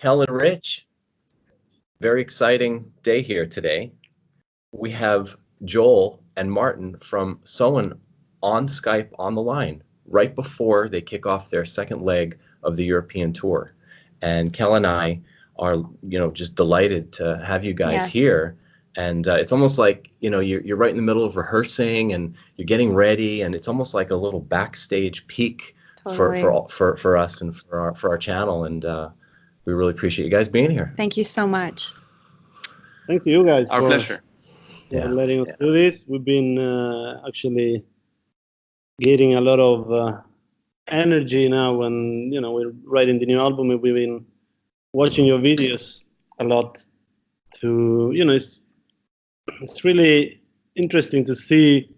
Kel-n-Rich, very exciting day here today. We have Joel and Martin from Soen on Skype on the line right before they kick off their second leg of the European tour. And Kel and I are, just delighted to have you guys here. And it's almost like, you're right in the middle of rehearsing and you're getting ready, and it's almost like a little backstage peek for us and for our channel. And we really appreciate you guys being here. Thank you so much. Thanks to you guys. Our pleasure. For letting us do this. We've been actually getting a lot of energy now when we're writing the new album. We've been watching your videos a lot. It's really interesting to see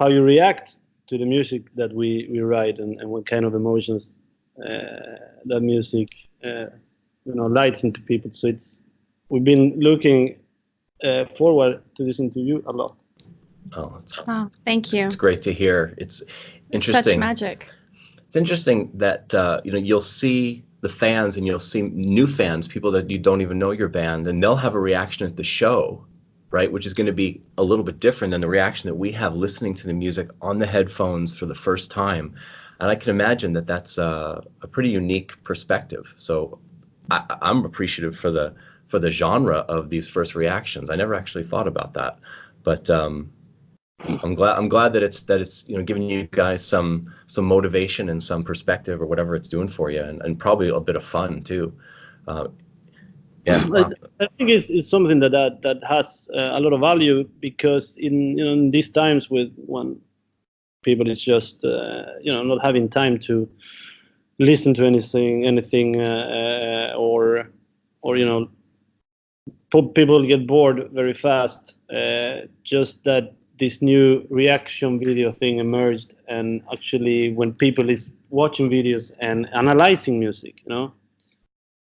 how you react to the music that we write and what kind of emotions that music lights into people. So we've been looking forward to this interview a lot. Oh, thank you. It's great to hear. It's interesting. Such magic. It's interesting that you'll see the fans and you'll see new fans, people that you don't even know your band, and they'll have a reaction at the show, right? Which is going to be a little bit different than the reaction that we have listening to the music on the headphones for the first time. And I can imagine that that's a pretty unique perspective. So I'm appreciative for the genre of these first reactions. I never actually thought about that, but I'm glad that it's giving you guys some motivation and some perspective or whatever it's doing for you, and probably a bit of fun too. I think it's something that has a lot of value, because in these times when people is just not having time to listen to anything or people get bored very fast. Just that this new reaction video thing emerged, and actually when people is watching videos and analyzing music,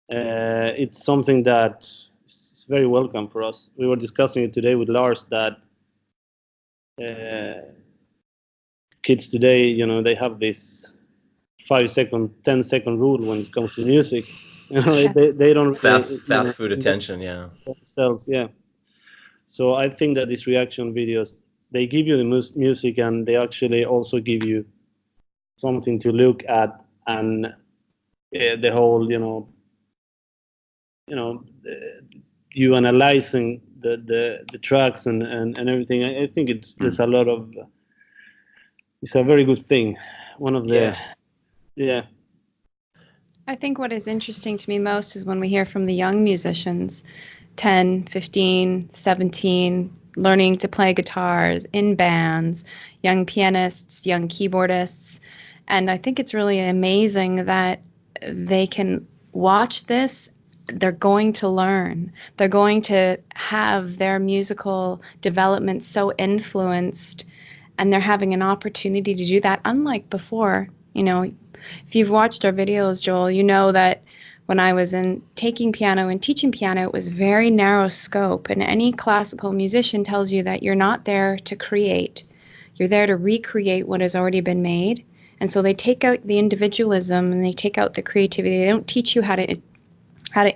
it's something that is very welcome for us. We were discussing it today with Lars that kids today, they have this 5-second, 10-second rule when it comes to music. They don't fast food attention, themselves, So I think that these reaction videos, they give you the music, and they actually also give you something to look at, and the whole, you analyzing the tracks and everything. I think it's a very good thing. One of the I think what is interesting to me most is when we hear from the young musicians, 10, 15, 17, learning to play guitars in bands, young pianists, young keyboardists. And I think it's really amazing that they can watch this. They're going to learn. They're going to have their musical development so influenced, and they're having an opportunity to do that. Unlike before, if you've watched our videos, Joel, you know that when I was taking piano and teaching piano, it was very narrow scope. And any classical musician tells you that you're not there to create. You're there to recreate what has already been made. And so they take out the individualism and they take out the creativity. They don't teach you how to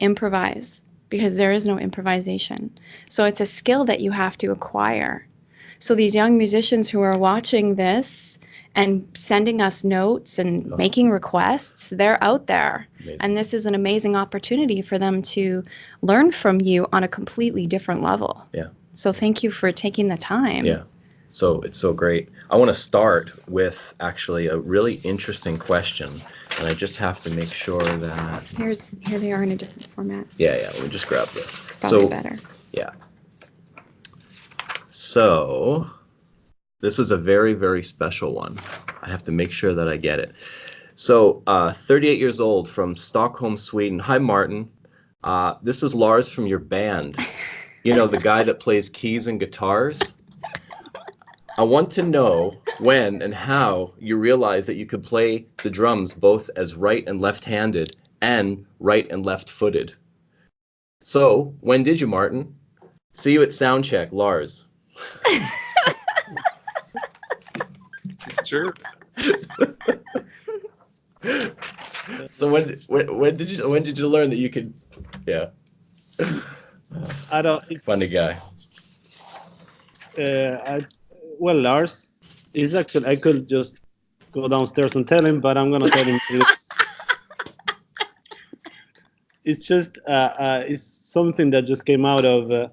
improvise, because there is no improvisation. So it's a skill that you have to acquire. So these young musicians who are watching this and sending us notes and making requests, they're out there. Amazing. And this is an amazing opportunity for them to learn from you on a completely different level. Yeah. So thank you for taking the time. Yeah. So it's so great. I want to start with actually a really interesting question, and I just have to make sure that... Here they are in a different format. Yeah, let me just grab this. It's probably better. Yeah. So this is a very, very special one. I have to make sure that I get it. So 38 years old from Stockholm, Sweden. Hi, Martin. This is Lars from your band. The guy that plays keys and guitars. I want to know when and how you realized that you could play the drums both as right and left-handed and right and left-footed. So, when did you, Martin? See you at soundcheck, Lars. It's true. So when did you learn that you could? Yeah. I don't. Funny guy. Well, Lars is actually. I could just go downstairs and tell him, but I'm gonna tell him. It's just it's something that just came out of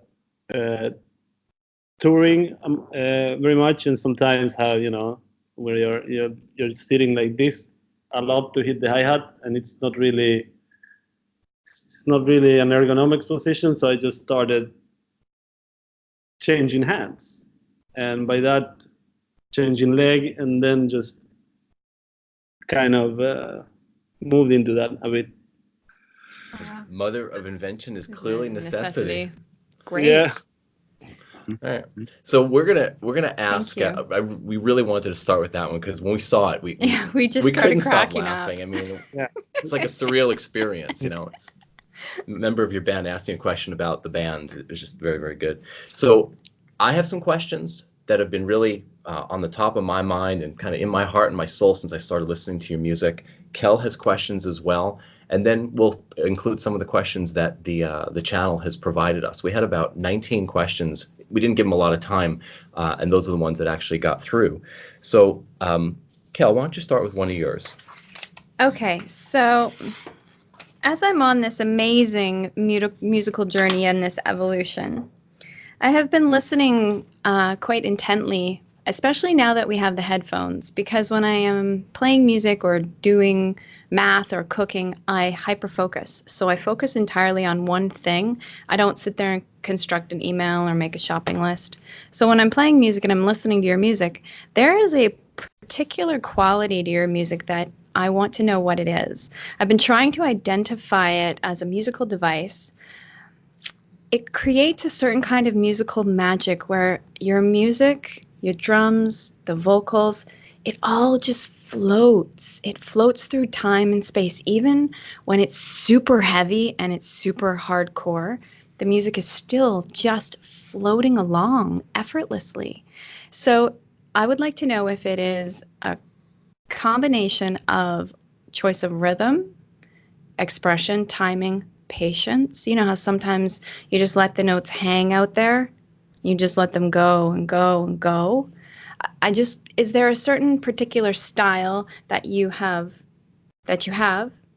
touring very much, and sometimes how where you're sitting like this a lot to hit the hi-hat, and it's not really an ergonomics position. So I just started changing hands, and by that changing leg, and then just kind of moved into that a bit. Mother of invention is clearly necessity. Great. Yeah. All right. So we're gonna ask. We really wanted to start with that one because when we saw it, we just couldn't stop cracking laughing. up. I mean, it's like a surreal experience. It's a member of your band asking a question about the band. It was just very, very good. So I have some questions that have been really on the top of my mind and kind of in my heart and my soul since I started listening to your music. Kel has questions as well. And then we'll include some of the questions that the channel has provided us. We had about 19 questions. We didn't give them a lot of time, and those are the ones that actually got through. So, Kel, why don't you start with one of yours? Okay, so as I'm on this amazing musical journey and this evolution, I have been listening quite intently, especially now that we have the headphones, because when I am playing music or doing math or cooking, I hyper-focus. So I focus entirely on one thing. I don't sit there and construct an email or make a shopping list. So when I'm playing music and I'm listening to your music, there is a particular quality to your music that I want to know what it is. I've been trying to identify it as a musical device. It creates a certain kind of musical magic where your music, your drums, the vocals, it all just floats. It floats through time and space. Even when it's super heavy and it's super hardcore, the music is still just floating along effortlessly. So I would like to know if it is a combination of choice of rhythm, expression, timing, patience. You know how sometimes you just let the notes hang out there? You just let them go and go and go. Is there a certain particular style that you have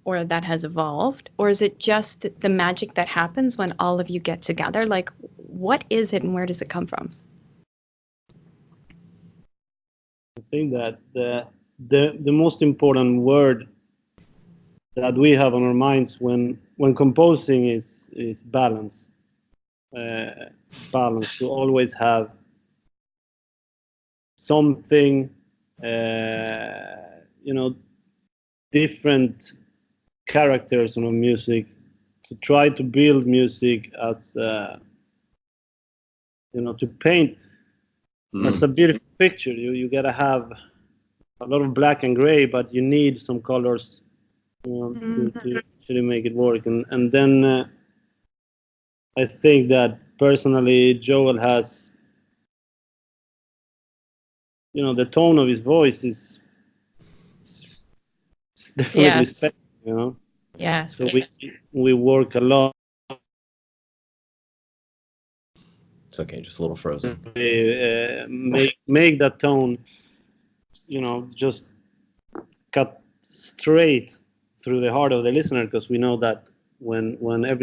or that has evolved, or is it just the magic that happens when all of you get together? Like, what is it and where does it come from? I think that the most important word that we have on our minds when composing is balance. Balance, to always have something, different characters in our music, to try to build music as, to paint as a beautiful picture. You gotta have a lot of black and gray, but you need some colors, to actually make it work. And then I think that personally, Joel has, the tone of his voice is definitely special, Yes. So we work a lot. It's okay, just a little frozen. Make that tone, just cut straight through the heart of the listener, because we know that when we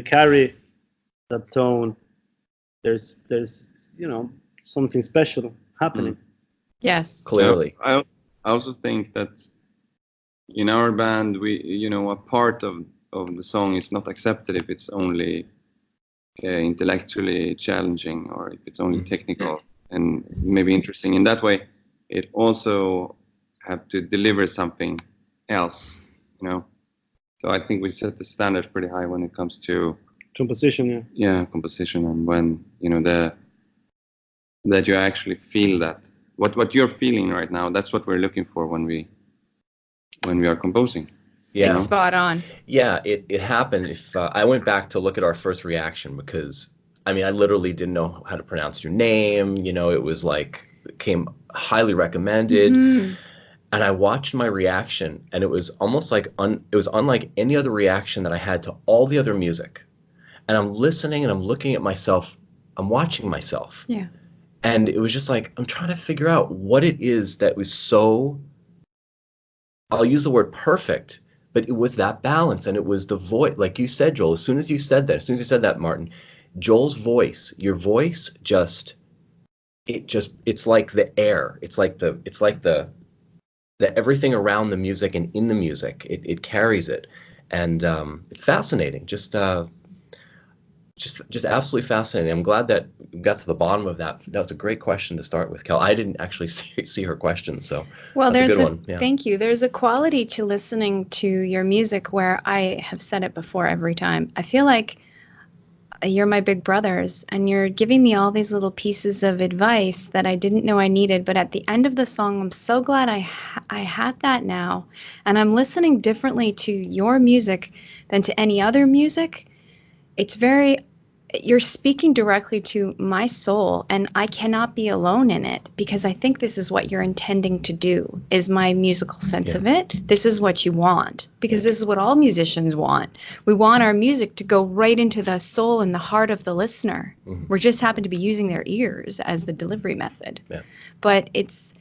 carry that tone, there's something special happening. Yes. Clearly. I also think that in our band, we, a part of the song is not accepted if it's only intellectually challenging or if it's only technical and maybe interesting. In that way, it also have to deliver something else, So I think we set the standard pretty high when it comes to composition. Yeah, composition, and when that you actually feel that what you're feeling right now. That's what we're looking for when we are composing. Yeah, it's spot on. Yeah, it happened. If I went back to look at our first reaction, because I literally didn't know how to pronounce your name. It was like it came highly recommended. and I watched my reaction, and it was almost like it was unlike any other reaction that I had to all the other music. And I'm listening and I'm looking at myself, I'm watching myself. Yeah. And it was just like, I'm trying to figure out what it is that was so, I'll use the word perfect, but it was that balance, and it was the voice. Like you said, Joel, as soon as you said that, Martin, Joel's voice, your voice it's like the air. It's like the everything around the music and in the music, it carries it. And it's fascinating. Just absolutely fascinating. I'm glad that we got to the bottom of that. That was a great question to start with, Kel. I didn't actually see her question, so well, that's there's a good one. Yeah. Thank you. There's a quality to listening to your music where I have said it before every time. I feel like you're my big brothers, and you're giving me all these little pieces of advice that I didn't know I needed. But at the end of the song, I'm so glad I had that now, and I'm listening differently to your music than to any other music. You're speaking directly to my soul, and I cannot be alone in it, because I think this is what you're intending to do, is my musical sense of it. This is what you want, because this is what all musicians want. We want our music to go right into the soul and the heart of the listener. Mm-hmm. We just happen to be using their ears as the delivery method. Yeah. But it's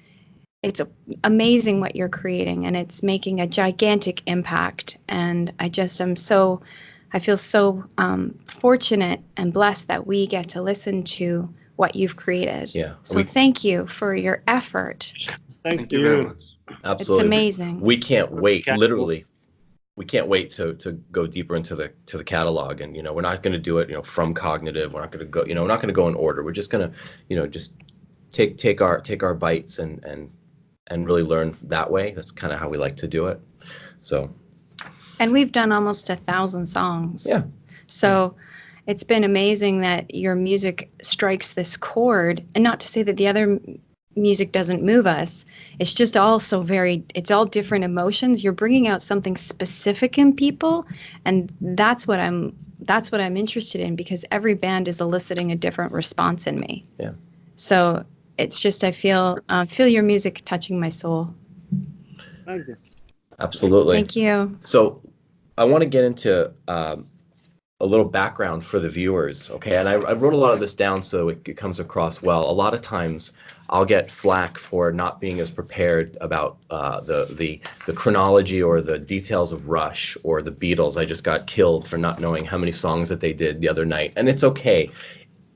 amazing what you're creating, and it's making a gigantic impact. And I feel so fortunate and blessed that we get to listen to what you've created. Yeah. So thank you for your effort. Thanks to you very you. much. Absolutely. It's amazing. We can't wait. Literally, we can't wait to go deeper into the catalog. And we're not going to do it from cognitive. We're not going to go we're not going to go in order. We're just going to just take our bites and really learn that way. That's kind of how we like to do it. So. And we've done almost 1,000 songs. Yeah. So it's been amazing that your music strikes this chord. And not to say that the other music doesn't move us. It's just also it's all different emotions. You're bringing out something specific in people. And that's what I'm interested in, because every band is eliciting a different response in me. Yeah. So it's just, I feel your music touching my soul. Thank you. Absolutely. Thank you. So I want to get into a little background for the viewers, okay? And I wrote a lot of this down so it comes across well. A lot of times I'll get flack for not being as prepared about the chronology or the details of Rush or the Beatles. I just got killed for not knowing how many songs that they did the other night. And it's okay.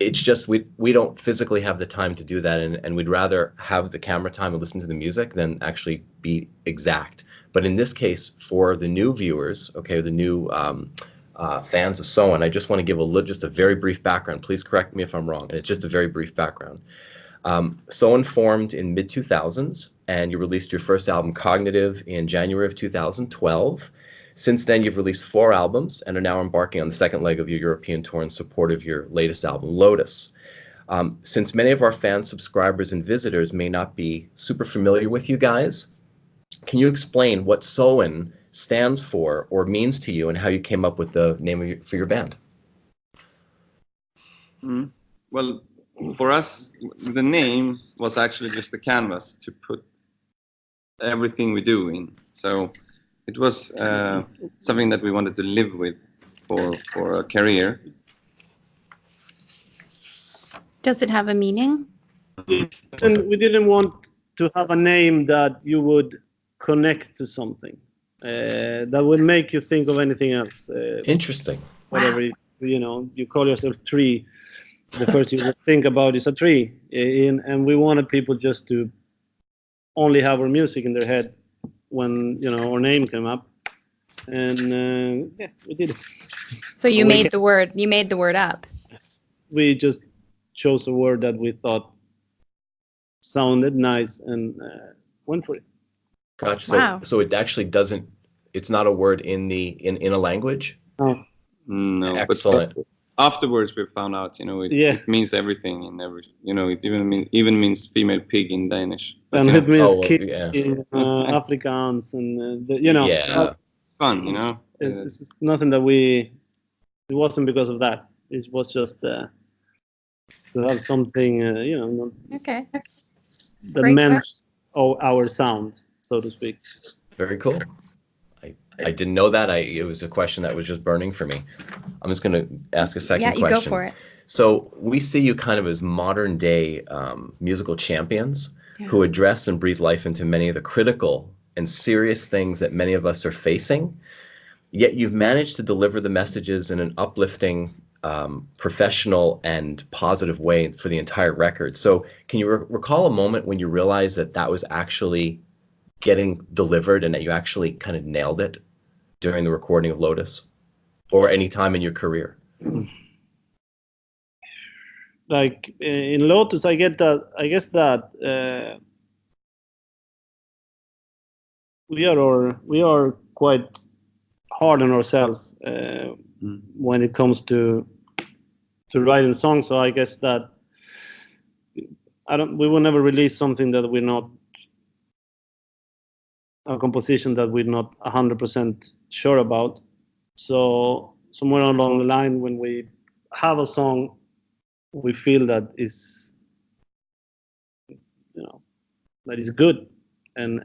It's just we don't physically have the time to do that, and we'd rather have the camera time and listen to the music than actually be exact. But in this case, for the new viewers, okay, the new fans of Soen, I just want to give just a very brief background. Please correct me if I'm wrong. And it's just a very brief background. Soen formed in mid-2000s, and you released your first album, Cognitive, in January of 2012. Since then, you've released 4 albums and are now embarking on the second leg of your European tour in support of your latest album, Lotus. Since many of our fans, subscribers, and visitors may not be super familiar with you guys, can you explain what Soen stands for or means to you, and how you came up with the name for your band? Well, for us, the name was actually just the canvas to put everything we do in. So it was something that we wanted to live with for a career. Does it have a meaning? And we didn't want to have a name that you would connect to something that would make you think of anything else. Interesting. Whatever, you call yourself Tree, the first you would think about is a tree. And we wanted people just to only have our music in their head when, our name came up. And we did it. So you made the word up. We just chose a word that we thought sounded nice and went for it. Gotcha. Wow. So it actually it's not a word in a language? Oh. No. Excellent. But afterwards we found out, it means everything in every, it even means female pig in Danish. But, and it means kid yeah. in Afrikaans and, Yeah. It's fun, It's nothing that it wasn't because of that. It was just to have something, Okay. that Great meant our sound. so to speak. Very cool. I didn't know that. It was a question that was just burning for me. I'm just going to ask a second question. Yeah, you go for it. So we see you kind of as modern day musical champions who address and breathe life into many of the critical and serious things that many of us are facing. Yet you've managed to deliver the messages in an uplifting, professional and positive way for the entire record. So can you recall a moment when you realized that that was actually getting delivered and that you actually kind of nailed it during the recording of Lotus or any time in your career? Like in Lotus, I guess that we are quite hard on ourselves when it comes to writing songs. So I guess that we will never release something that we're not a composition that we're not 100% sure about. So somewhere along the line, when we have a song we feel that is, that is good, and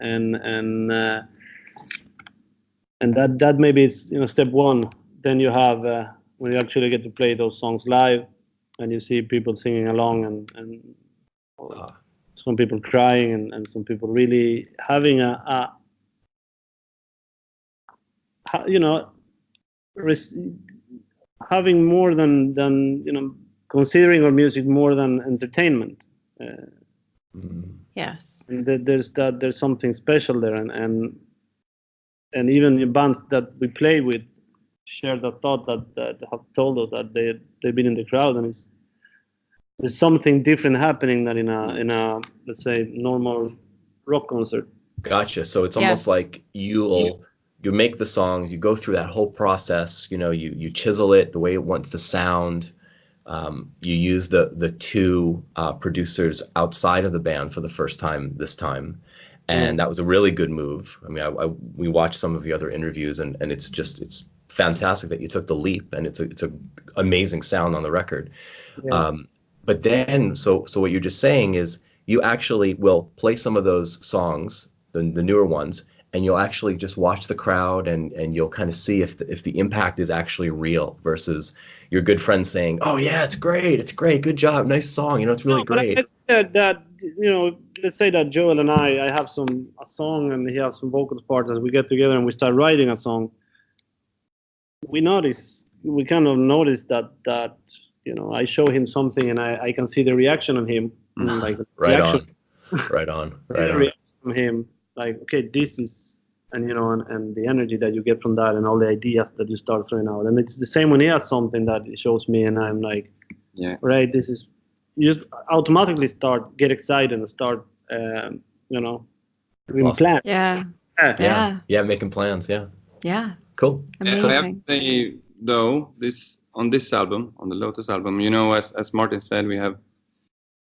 that maybe is step one. Then you have when you actually get to play those songs live, and you see people singing along, and some people crying, and some people really having having more than considering our music more than entertainment. Yes. There's something special there, and even the bands that we play with share the thought that have told us that they've been in the crowd, and there's something different happening than in a let's say normal rock concert. Gotcha. So it's almost like you make the songs, you go through that whole process, you chisel it the way it wants to sound. You use the two producers outside of the band for the first time this time, and that was a really good move. I mean, we watched some of the other interviews, and it's fantastic that you took the leap, and it's a amazing sound on the record. Yeah. But then, so what you're just saying is you actually will play some of those songs, the newer ones, and you'll actually just watch the crowd, and you'll kind of see if the impact is actually real versus your good friend saying, "Oh yeah, it's great, good job, nice song, it's really great." But I said that let's say that Joel and I have a song, and he has some vocal parts, and we get together and we start writing a song. We kind of notice that I show him something, and I can see the reaction on him, like right on. The reaction from him, like, okay, this is. And and the energy that you get from that, and all the ideas that you start throwing out, and it's the same when he has something that he shows me, and I'm like, right, this is, you just automatically get excited and start, doing plans. Yeah, making plans. Yeah, cool. Amazing. I have to say though, on this album, on the Lotus album, as Martin said, we have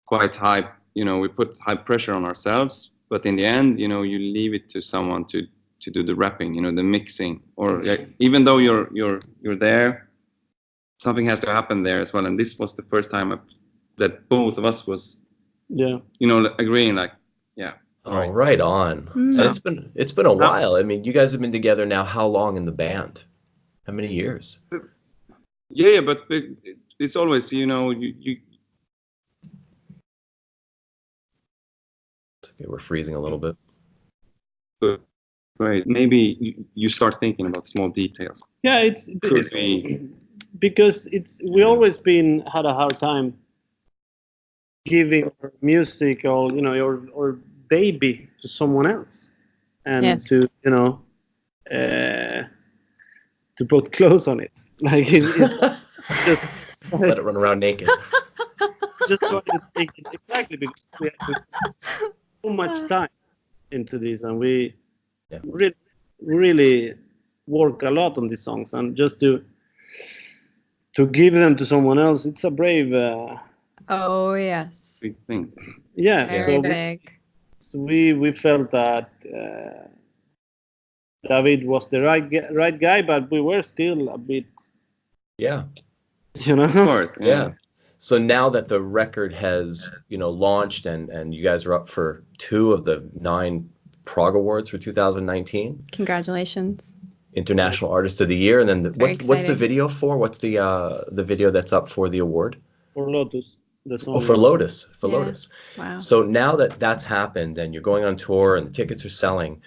quite high, we put high pressure on ourselves, but in the end, you leave it to someone to do the rapping, the mixing, or even though you're there, something has to happen there as well. And this was the first time that both of us was, agreeing, like, right on. And it's been a while. I mean, you guys have been together now. How long in the band? How many years? Yeah, but it's always, you. Okay, we're freezing a little bit. Right. Maybe you start thinking about small details. Yeah, because we always had a hard time giving our music or baby to someone else, and to put clothes on it, like it's just let it run around naked. Just trying to take it exactly, because we have to put so much time into this, and we really work a lot on these songs, and just to give them to someone else, it's a brave oh yes, big thing. Yeah, very big. We felt that David was the right guy, but we were still a bit, of course, So now that the record has launched, and you guys are up for 2 of the 9 Prog Awards for 2019. Congratulations. International Artist of the Year, and then what's the video for? What's the video that's up for the award? For Lotus. The song. Oh, for Lotus. For Yeah. Lotus. Wow. So now that that's happened and you're going on tour and the tickets are selling,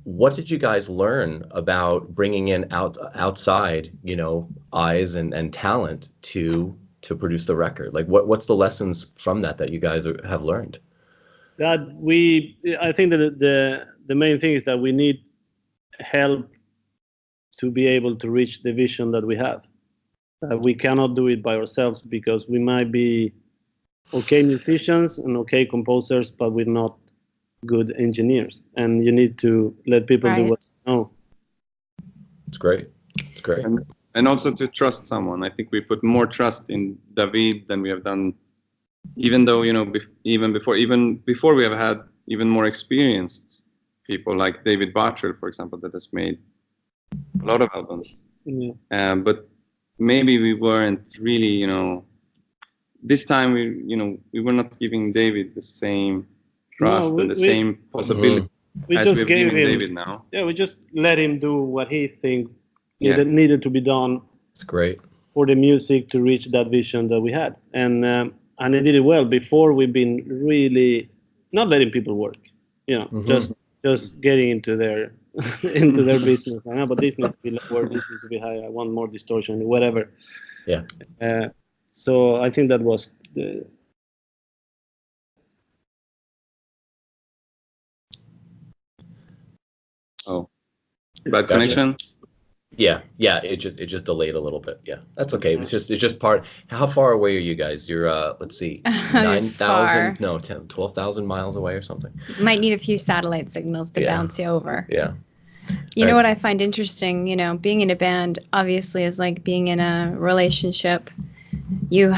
what did you guys learn about bringing in outside, you know, eyes and talent to produce the record? Like, what's the lessons from that you guys have learned? I think that the main thing is that we need help to be able to reach the vision that we have. We cannot do it by ourselves because we might be okay musicians and okay composers, but we're not good engineers. And you need to let people do what they know. It's great. It's great. And also to trust someone. I think we put more trust in David than we have done, even though, you know, even before we have had even more experienced people like David Bartrell, for example, that has made a lot of albums. Yeah. But maybe we weren't really, you know, this time we were not giving David the same trust and the same possibility as just we've gave given him, David now. Yeah, we just let him do what he thinks needed to be done. It's great. For the music to reach that vision that we had. And they did it well. Before, we've been really not letting people work, you know, just getting into their into their business. I know, but this needs to be lower, this needs to be higher, I want more distortion, whatever. Yeah. So I think that was the... Oh, bad connection? Yeah, it just delayed a little bit. Yeah, that's okay. It's just part. How far away are you guys? You're let's see, 9,000, no, 12,000 miles away or something. Might need a few satellite signals to bounce you over. Yeah. You know what I find interesting, you know, being in a band obviously is like being in a relationship. You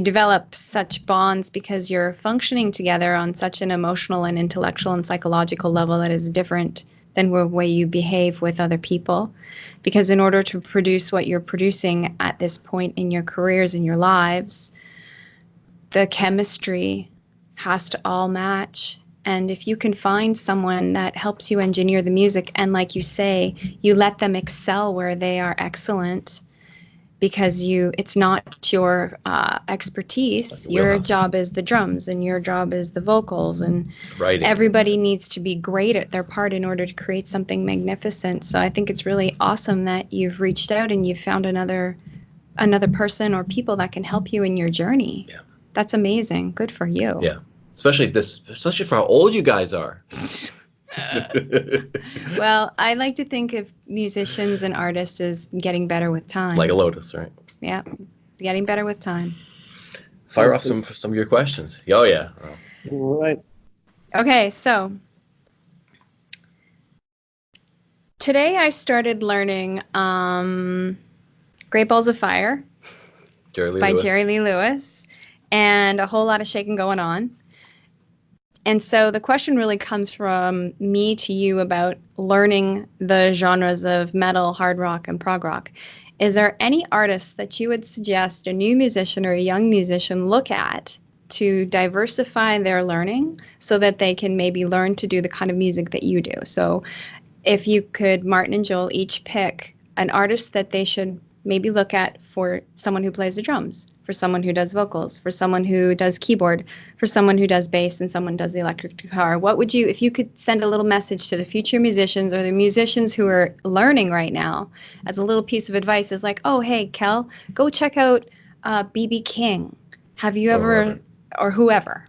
develop such bonds because you're functioning together on such an emotional and intellectual and psychological level that is different than the way you behave with other people. Because in order to produce what you're producing at this point in your careers and your lives, the chemistry has to all match. And if you can find someone that helps you engineer the music, and like you say, you let them excel where they are excellent, because it's not your expertise. Your job is the drums, and your job is the vocals, and writing. Everybody needs to be great at their part in order to create something magnificent. So I think it's really awesome that you've reached out and you've found another person or people that can help you in your journey. Yeah. That's amazing. Good for you. Yeah. Especially for how old you guys are. Well, I like to think of musicians and artists as getting better with time. Like a Lotus, right? Yeah, getting better with time. Fire off some of your questions. Oh yeah. All right. Okay, so today I started learning Great Balls of Fire by Jerry Lee Lewis, and a whole lot of shaking going on. And so the question really comes from me to you about learning the genres of metal, hard rock, and prog rock. Is there any artists that you would suggest a new musician or a young musician look at to diversify their learning so that they can maybe learn to do the kind of music that you do? So if you could, Martin and Joel, each pick an artist that they should maybe look at for someone who plays the drums, for someone who does vocals, for someone who does keyboard, for someone who does bass, and someone does the electric guitar. What would you, if you could send a little message to the future musicians or the musicians who are learning right now, as a little piece of advice, is like, oh, hey, Kel, go check out B.B. King. Have you ever, or whoever?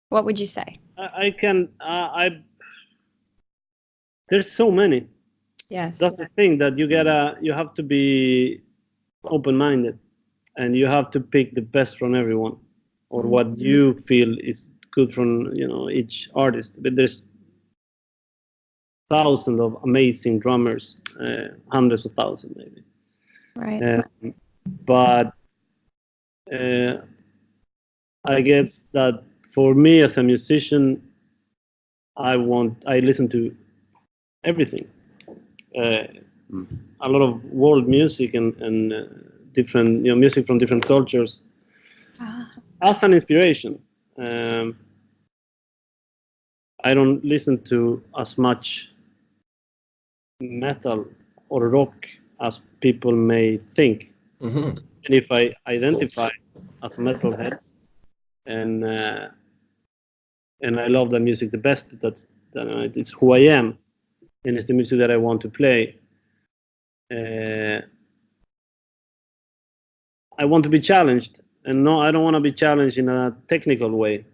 What would you say? There's so many. Yes. That's the thing, that you have to be open-minded, and you have to pick the best from everyone, or what you feel is good from, you know, each artist. But there's thousands of amazing drummers, hundreds of thousands maybe. Right. But I guess that for me as a musician, I listen to everything. A lot of world music and different, you know, music from different cultures as an inspiration. I don't listen to as much metal or rock as people may think. Mm-hmm. And if I identify as a metalhead, and I love that music the best, it's who I am, and it's the music that I want to play. I want to be challenged, and no, I don't want to be challenged in a technical way.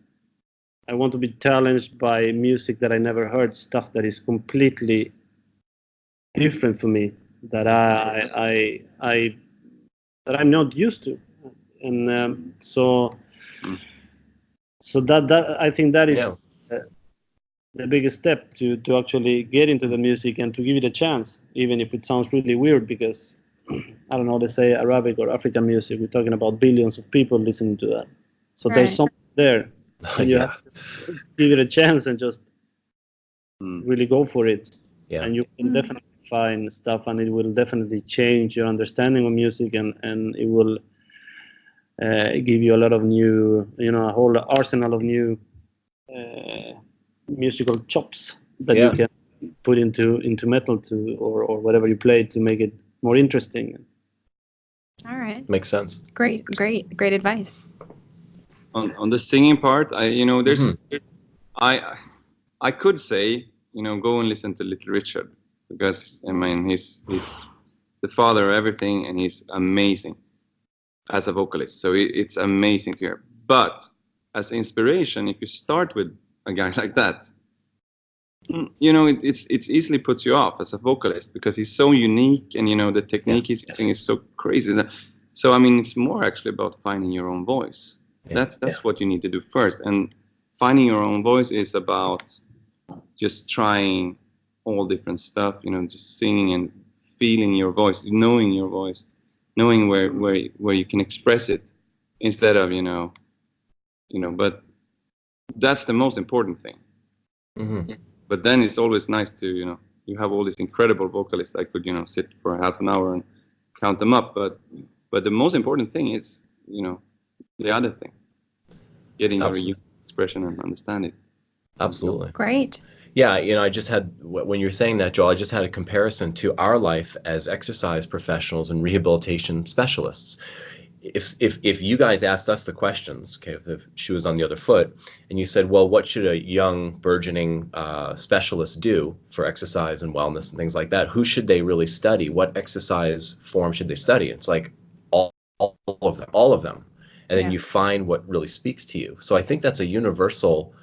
I want to be challenged by music that I never heard, stuff that is completely different for me, that I'm not used to, and so that I think that is the biggest step to actually get into the music and to give it a chance, even if it sounds really weird, because I don't know, let's say Arabic or African music, we're talking about billions of people listening to that, so there's something there, and you have to give it a chance and just really go for it, and you can definitely find stuff, and it will definitely change your understanding of music, and it will give you a lot of new, a whole arsenal of new musical chops that you can put into metal or whatever you play to make it more interesting. All right. Makes sense. Great advice. On the singing part, there's I could say, go and listen to Little Richard, because I mean he's the father of everything, and he's amazing as a vocalist. So it's amazing to hear. But as inspiration, if you start with a guy like that, it's easily puts you off as a vocalist, because he's so unique, and the technique he's using is so crazy. So I mean, it's more actually about finding your own voice. That's what you need to do first, and finding your own voice is about just trying all different stuff. Just singing and feeling your voice, knowing your voice, knowing where you can express it, instead of But that's the most important thing. Mm-hmm. But then it's always nice to, you have all these incredible vocalists. I could, sit for half an hour and count them up. But the most important thing is, the other thing, getting your expression and understanding. Absolutely. Great. Yeah, I just had, when you're saying that, Joel, I just had a comparison to our life as exercise professionals and rehabilitation specialists. If you guys asked us the questions, okay, if the shoe was on the other foot, and you said, well, what should a young burgeoning specialist do for exercise and wellness and things like that? Who should they really study? What exercise form should they study? It's like all of them. And then you find what really speaks to you. So I think that's a universal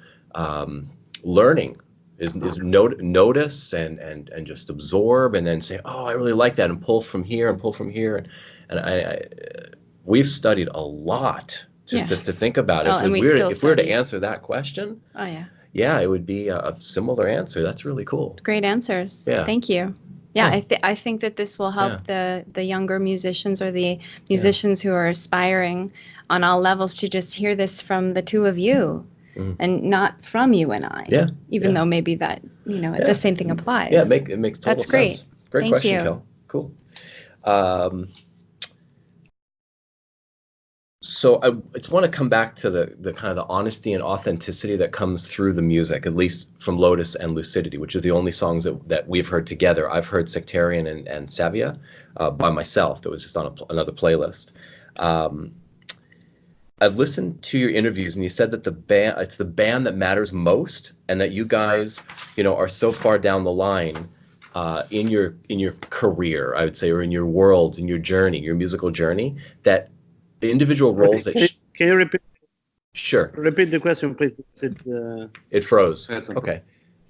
learning, is notice and just absorb, and then say, oh, I really like that, and pull from here and pull from here. And we've studied a lot just to think about it. Oh, if we were to answer that question, it would be a similar answer. That's really cool. Great answers. Yeah. Thank you. Yeah, I think that this will help the younger musicians, or the musicians who are aspiring on all levels, to just hear this from the two of you, and not from you and I. Yeah. Even though maybe that, the same thing applies. Yeah, it makes total sense. That's great. Great Thank question, you. Kel. Cool. So I just want to come back to the kind of the honesty and authenticity that comes through the music, at least from Lotus and Lucidity, which are the only songs that we've heard together. I've heard Sectarian and Savia by myself. That was just on another playlist. I've listened to your interviews, and you said that it's the band that matters most, and that you guys, are so far down the line in your career, I would say, or in your worlds, in your journey, your musical journey, that the individual roles that... Can you repeat? Sure. Repeat the question, please. It froze. Okay.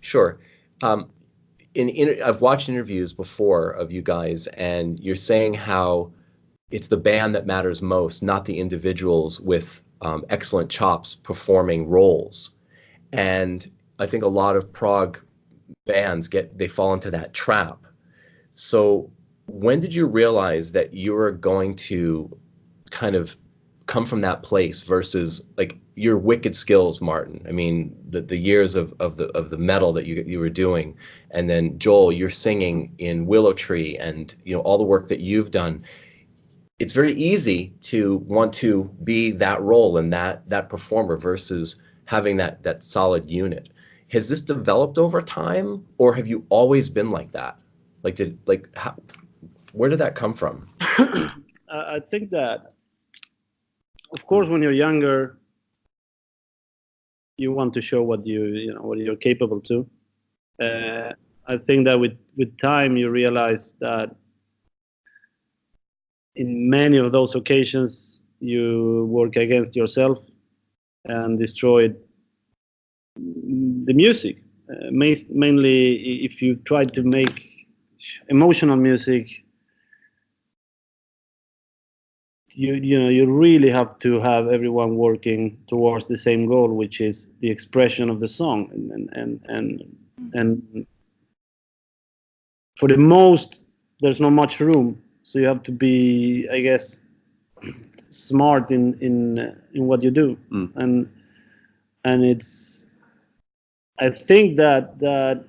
Sure. I've watched interviews before of you guys, and you're saying how it's the band that matters most, not the individuals with excellent chops performing roles. And I think a lot of prog bands they fall into that trap. So when did you realize that you were going to kind of come from that place, versus like your wicked skills, Martin? I mean, the years of the metal that you were doing, and then Joel, you're singing in Willow Tree, and all the work that you've done. It's very easy to want to be that role and that performer, versus having that solid unit. Has this developed over time, or have you always been like that? Where did that come from? I think that, of course, when you're younger, you want to show what what you're capable to. I think that with time you realize that in many of those occasions you work against yourself and destroy the music. Mainly, if you try to make emotional music, you really have to have everyone working towards the same goal, which is the expression of the song, and for the most there's not much room, so you have to be, I guess, smart in what you do. And it's, I think that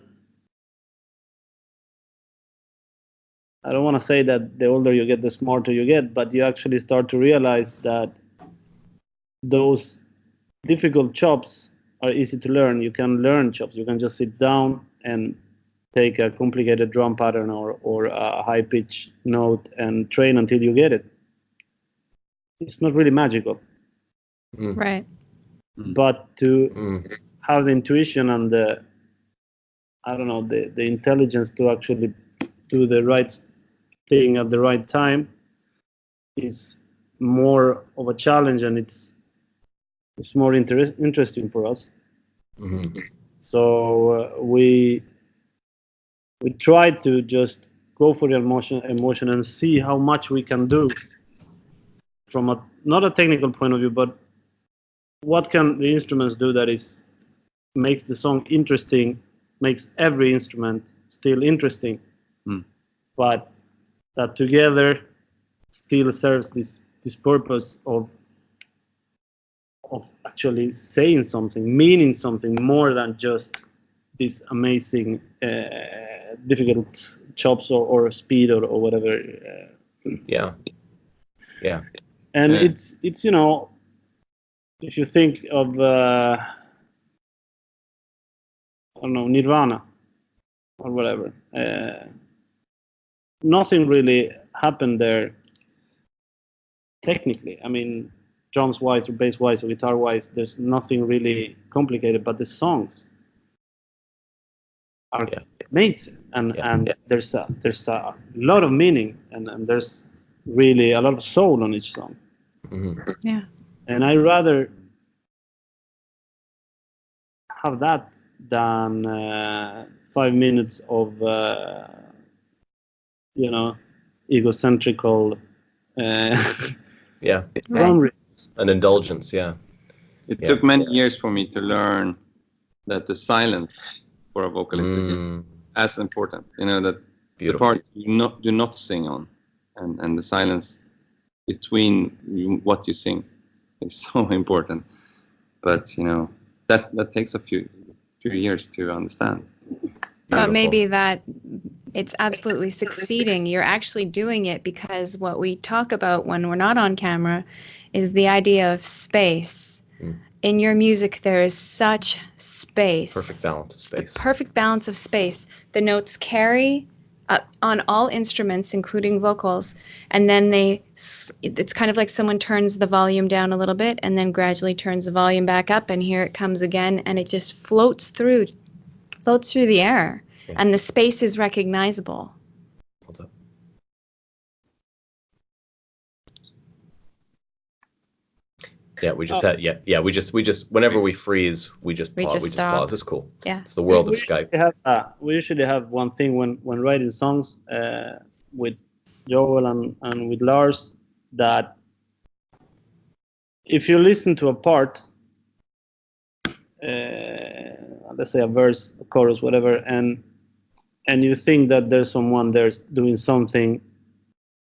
I don't want to say that the older you get, the smarter you get, but you actually start to realize that those difficult chops are easy to learn. You can learn chops. You can just sit down and take a complicated drum pattern or a high-pitch note and train until you get it. It's not really magical. Right. But to have the intuition and the intelligence to actually do the right thing at the right time is more of a challenge, and it's more interesting for us. So we try to just go for the emotion and see how much we can do from not a technical point of view, but what can the instruments do that makes the song interesting, makes every instrument still interesting, but that together still serves this purpose of actually saying something, meaning something more than just this amazing difficult chops or speed or whatever. Yeah. And it's if you think of I don't know, Nirvana or whatever, nothing really happened there technically. I mean, drums wise or bass wise or guitar wise, there's nothing really complicated, but the songs are amazing, and there's a lot of meaning, and there's really a lot of soul on each song. Yeah. And I rather have that than 5 minutes of egocentrical drum riffs. An indulgence. It took many years for me to learn that the silence for a vocalist is as important. That the part you do not sing on, and the silence between what you sing is so important. But that takes a few years to understand. But maybe that it's absolutely succeeding. You're actually doing it because what we talk about when we're not on camera is the idea of space. In your music, there is such space. Perfect balance of space. The perfect balance of space. The notes carry on all instruments, including vocals, and then it's kind of like someone turns the volume down a little bit and then gradually turns the volume back up, and here it comes again, and it just floats through the air, and the space is recognizable. Hold up. Yeah, we just said we just whenever we freeze, we just pause. It's cool. Yeah, it's the world of Skype. We usually have one thing when writing songs with Joel and with Lars, that if you listen to a part, let's say a verse, a chorus, whatever, and you think that there's someone there's doing something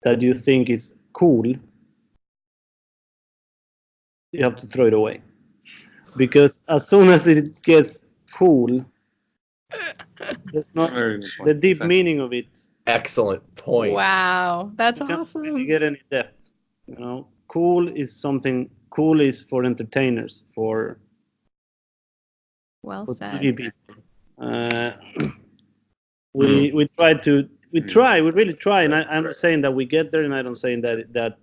that you think is cool, you have to throw it away, because as soon as it gets cool, that's not the deep meaning of it. Excellent point. Wow, that's awesome. You get any depth. Cool is something. Cool is for entertainers, for Well for said. TV people. We try to we really try, and I'm not saying that we get there, and I'm not saying that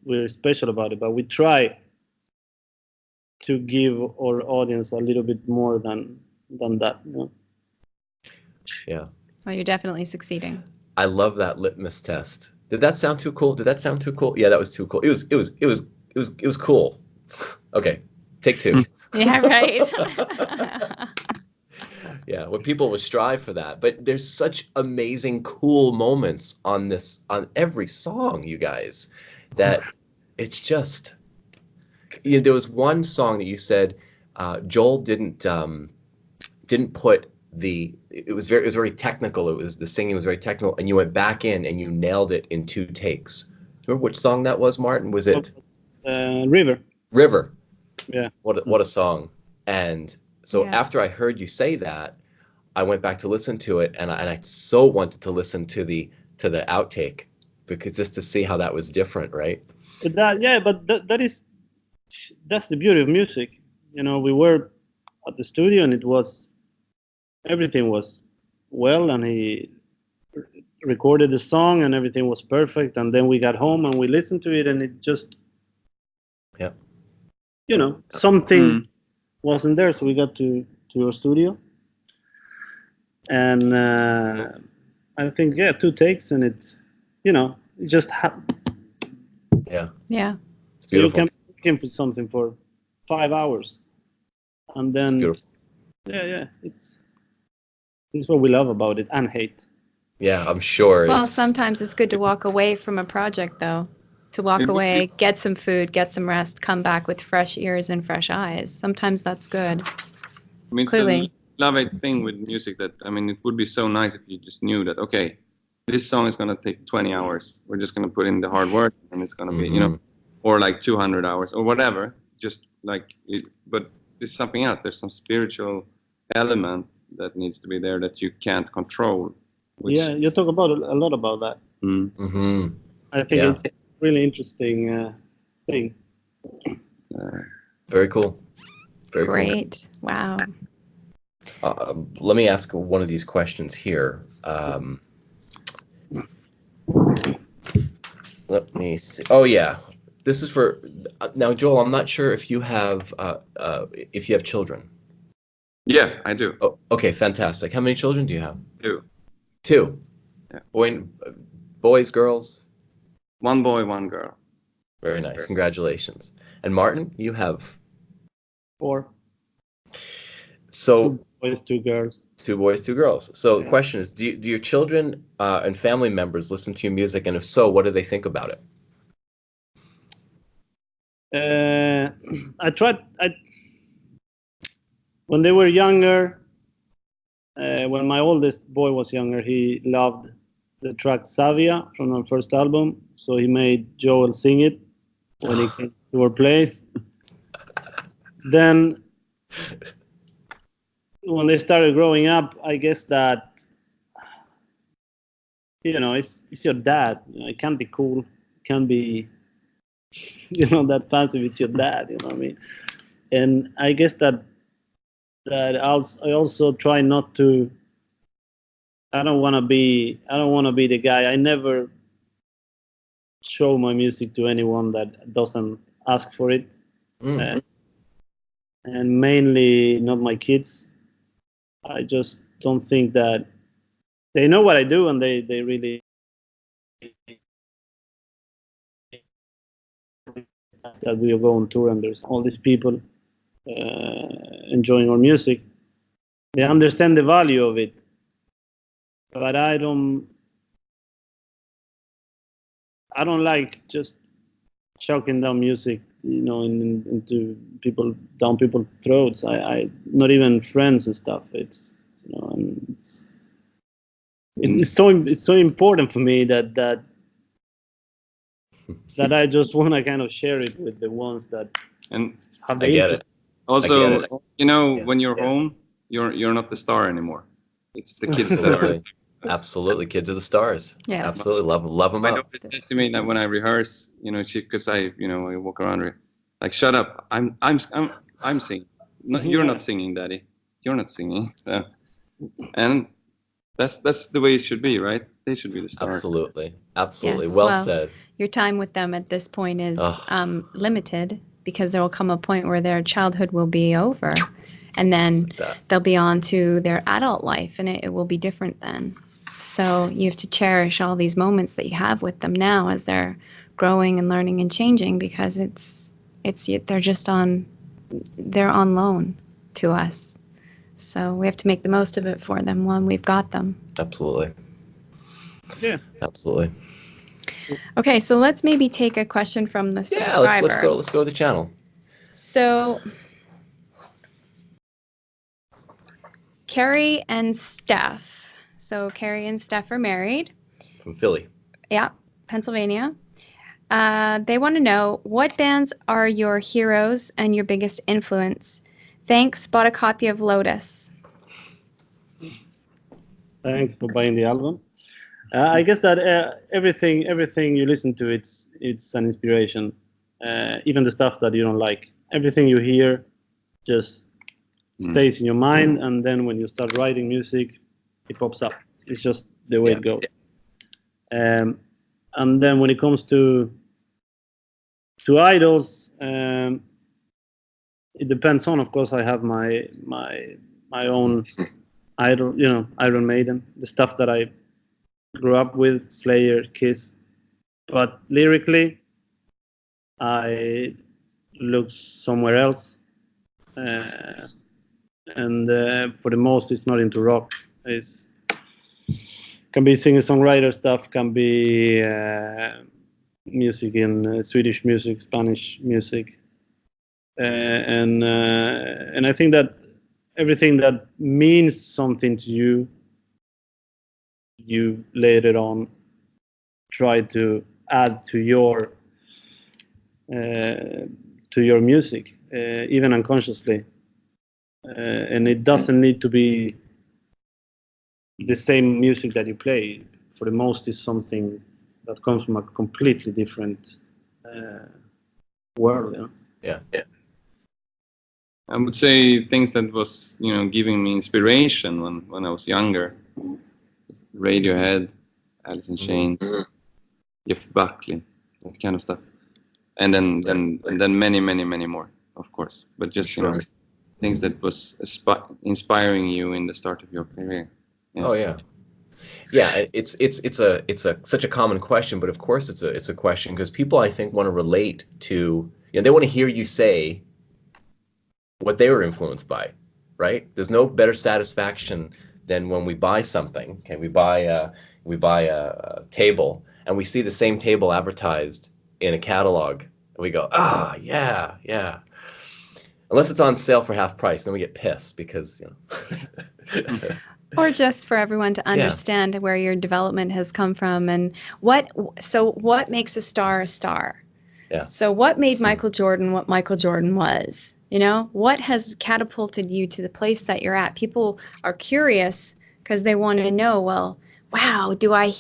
we're special about it, but we try to give our audience a little bit more than that. You know? Yeah. Well, you're definitely succeeding. I love that litmus test. Did that sound too cool? Yeah, that was too cool. It was cool. Okay, take two. Yeah, right. Yeah, when people would strive for that. But there's such amazing, cool moments on every song, you guys, that it's just. There was one song that you said Joel didn't put the. It was very technical. The singing was very technical, and you went back in and you nailed it in 2 takes. Remember which song that was, Martin? Was it River? River. Yeah. What a song. And so after I heard you say that, I went back to listen to it, and I so wanted to listen to the outtake, because just to see how that was different, right? But that's the beauty of music. You know, we were at the studio, and everything was well, and he recorded the song, and everything was perfect. And then we got home and we listened to it, and it just, something wasn't there. So we got to our studio, and I think 2 takes, and it just Yeah. It's beautiful. You can put something for 5 hours, and then it's what we love about it and hate. Yeah, I'm sure. Well, sometimes it's good to walk away from a project, though. To walk away, get some food, get some rest, come back with fresh ears and fresh eyes. Sometimes that's good. I mean, Clearly. it's a love-hate thing with music that, I mean, it would be so nice if you just knew that, okay, this song is going to take 20 hours. We're just going to put in the hard work, and it's going to be, or like 200 hours or whatever. Just like, but there's something else. There's some spiritual element that needs to be there that you can't control. Yeah, you talk about a lot about that. Mm-hmm. I think it's a really interesting thing. Very cool. Very Great. Cool. Wow. Let me ask one of these questions here. Let me see. Oh yeah, this is for now, Joel. I'm not sure if you have children. Yeah, I do. Oh, okay, fantastic. How many children do you have? 2. 2. Yeah. Boys, girls? 1 boy, 1 girl. Very nice. Congratulations. And Martin, you have 4. So 2 boys, 2 girls. 2 boys, 2 girls. So the question is, do your children and family members listen to your music, and if so, what do they think about it? When they were younger, when my oldest boy was younger, he loved the track Savia from our first album. So he made Joel sing it when he came to our place. Then when they started growing up, I guess that, it's your dad. It can't be cool. It can't be, that fancy. It's your dad, you know what I mean? And I guess that I also try not to. I don't want to be the guy. I never show my music to anyone that doesn't ask for it, and mainly not my kids. I just don't think that they know what I do, and they really that we go on tour and there's all these people enjoying our music. They understand the value of it, but I don't like just chucking down music, into people's throats. I not even friends and stuff. It's it's so important for me that I just want to kind of share it with the ones that have the interest. Also, when you're home, you're not the star anymore. It's the kids that are. Absolutely, kids are the stars. Yeah, absolutely, love them I up. know it says to me that when I rehearse, because I walk around like, shut up, I'm singing. No, you're not singing, Daddy. You're not singing. So, and that's the way it should be, right? They should be the stars. Absolutely. Absolutely. Yes, Well said. Your time with them at this point is limited, because there will come a point where their childhood will be over, and then they'll be on to their adult life, and it will be different then. So you have to cherish all these moments that you have with them now as they're growing and learning and changing, because they're on loan to us. So we have to make the most of it for them when we've got them. Absolutely. Yeah. Absolutely. Okay, so let's maybe take a question from the subscriber. Yeah, let's go to the channel. So Carrie and Steph. So Carrie and Steph are married. From Philly. Yeah, Pennsylvania. They want to know, what bands are your heroes and your biggest influence? Thanks, bought a copy of Lotus. Thanks for buying the album. I guess that everything you listen to, it's an inspiration. Even the stuff that you don't like, everything you hear just stays in your mind, and then when you start writing music, it pops up. It's just the way it goes. And then when it comes to idols, it depends on. Of course, I have my own idol. Iron Maiden, the stuff that I grew up with, Slayer, Kiss. But lyrically, I look somewhere else. And for the most, it's not into rock. It's can be singer-songwriter stuff, can be music in Swedish music, Spanish music, and I think that everything that means something to you, you later on try to add to your music, even unconsciously, and it doesn't need to be the same music that you play. For the most, is something that comes from a completely different world. Yeah. I would say things that was, giving me inspiration when I was younger. Radiohead, Alice in Chains, Jeff Buckley, that kind of stuff. And then many more, of course. But just things that was inspiring you in the start of your career. Yeah. Oh yeah. Yeah, it's such a common question, but of course it's a question because people, I think, want to relate to, they want to hear you say what they were influenced by, right? There's no better satisfaction than when we buy something. Okay, we buy a table and we see the same table advertised in a catalog, and we go, yeah. Unless it's on sale for half price, then we get pissed because Or just for everyone to understand where your development has come from, and what makes a star a star. Yeah. So what made Michael Jordan what Michael Jordan was? What has catapulted you to the place that you're at? People are curious because they want to know, well, wow, do I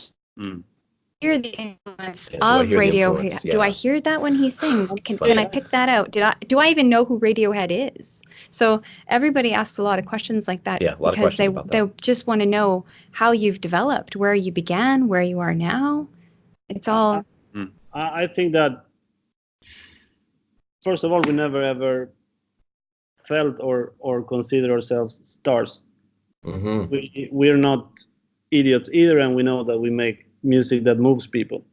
hear the influence of Radiohead? Do I hear that when he sings? Can I pick that out? Do I even know who Radiohead is? So everybody asks a lot of questions like that because they just want to know how you've developed, where you began, where you are now. It's all. I think that first of all, we never ever felt or consider ourselves stars. We're not idiots either, and we know that we make music that moves people.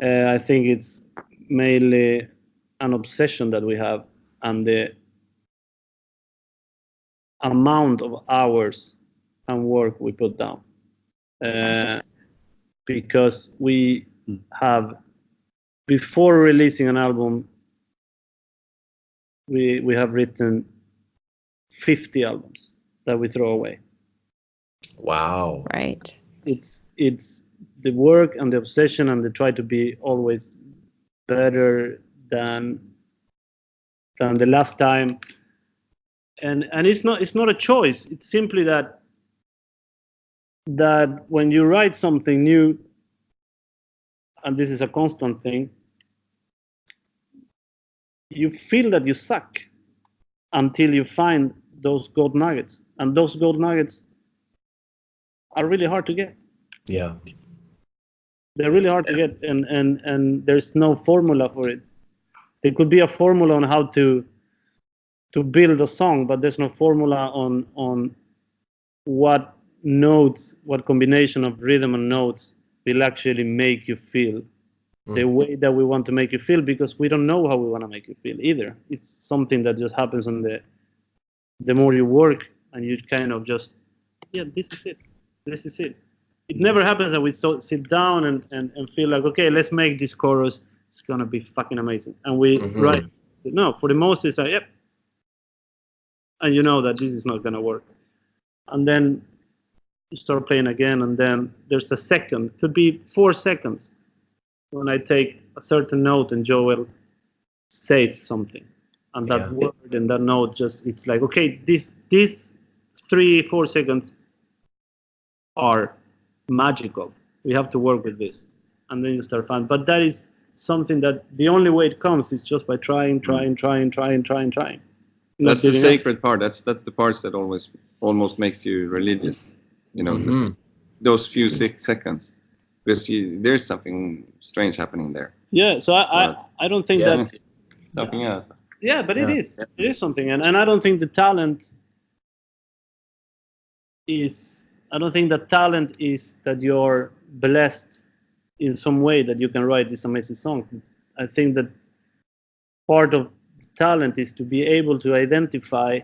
I think it's mainly an obsession that we have, and the amount of hours and work we put down. Because we have, before releasing an album, we have written 50 albums that we throw away. Wow. Right. It's the work and the obsession, and they try to be always better than the last time. And it's not a choice. It's simply that when you write something new, and this is a constant thing, you feel that you suck until you find those gold nuggets, and those gold nuggets are really hard to get. Yeah. They're really hard to get, and there's no formula for it. There could be a formula on how to build a song, but there's no formula on what notes, what combination of rhythm and notes will actually make you feel the way that we want to make you feel, because we don't know how we want to make you feel either. It's something that just happens on the more you work, and you kind of just, yeah, this is it. This is it. It never happens that we sit down and feel like, okay, let's make this chorus. It's going to be fucking amazing. And we write. No, for the most, it's like, yep. And you know that this is not going to work. And then you start playing again, and then there's a second, could be 4 seconds, when I take a certain note and Joel says something. And that word and that note just, it's like, okay, these 3-4 seconds are magical. We have to work with this. And then you start finding. But that is something that the only way it comes is just by trying. That's the sacred part. That's the parts that almost makes you religious. You know, those few seconds, because there's something strange happening there. Yeah. So I don't think that's something else. Yeah, but it is. It is something, and I don't think the talent is. I don't think that talent is that you're blessed in some way that you can write this amazing song. I think that part of talent is to be able to identify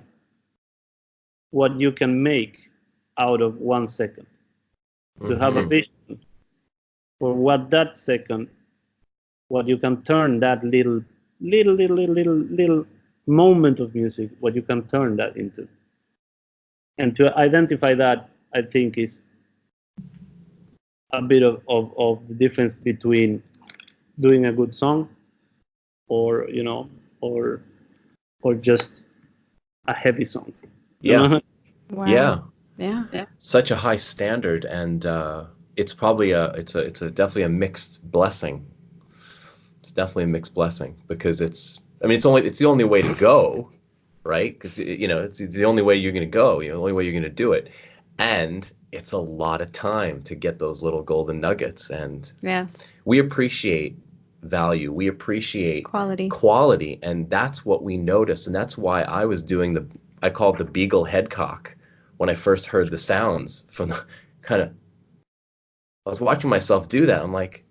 what you can make out of 1 second. To have a vision for what that second, what you can turn that little moment of music, what you can turn that into. And to identify that, I think, is a bit of the difference between doing a good song or, you know, or just a heavy song. Yeah. Wow. Yeah. Such a high standard, and it's probably it's definitely a mixed blessing. It's definitely a mixed blessing, because it's the only way to go, right? Because it's the only way you're going to go, the only way you're going to do it. And it's a lot of time to get those little golden nuggets. And we appreciate value. We appreciate quality. And that's what we notice. And that's why I was doing I call it the Beagle headcock when I first heard the sounds from the I was watching myself do that. I'm like,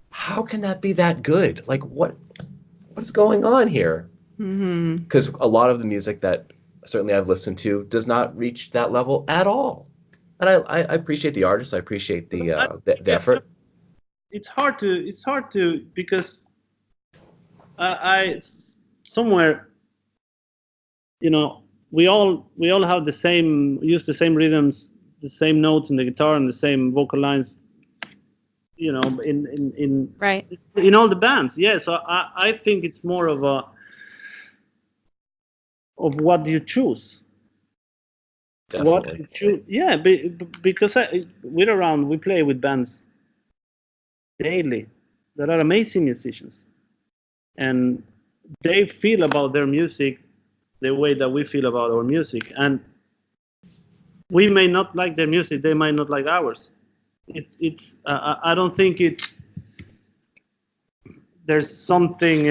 how can that be that good? Like, what's going on here? Because a lot of the music that certainly I've listened to does not reach that level at all. And I appreciate the artists. I appreciate the effort. It's hard to because I somewhere, we all have use the same rhythms, the same notes in the guitar, and the same vocal lines, in all the bands. Yeah, so I think it's more of what you choose. Definitely. What you choose. Yeah, because we play with bands daily that are amazing musicians, and they feel about their music the way that we feel about our music, and we may not like their music, they might not like ours. I don't think there's something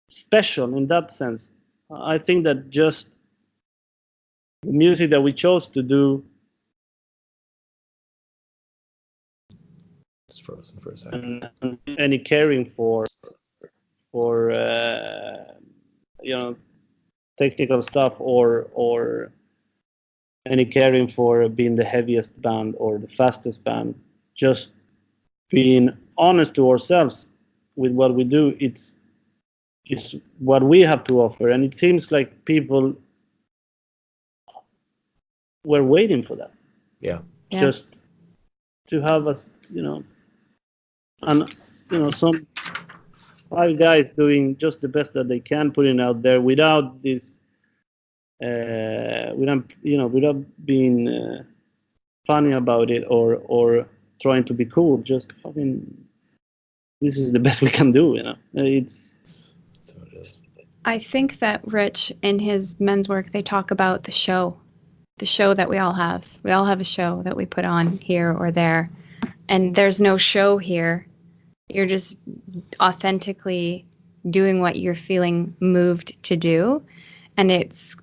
special in that sense. I think that just the music that we chose to do. Just frozen for a second. And any caring for technical stuff or any caring for being the heaviest band or the fastest band, just being honest to ourselves with what we do. It's what we have to offer, and it seems like people were waiting for that. Yeah. Just to have us, some 5 guys doing just the best that they can, putting out there without this, without being funny about it or trying to be cool. Just fucking this is the best we can do. You know, That's what it is. I think that Rich, in his men's work, they talk about the show that we all have. We all have a show that we put on here or there. And there's no show here. You're just authentically doing what you're feeling moved to do. And it's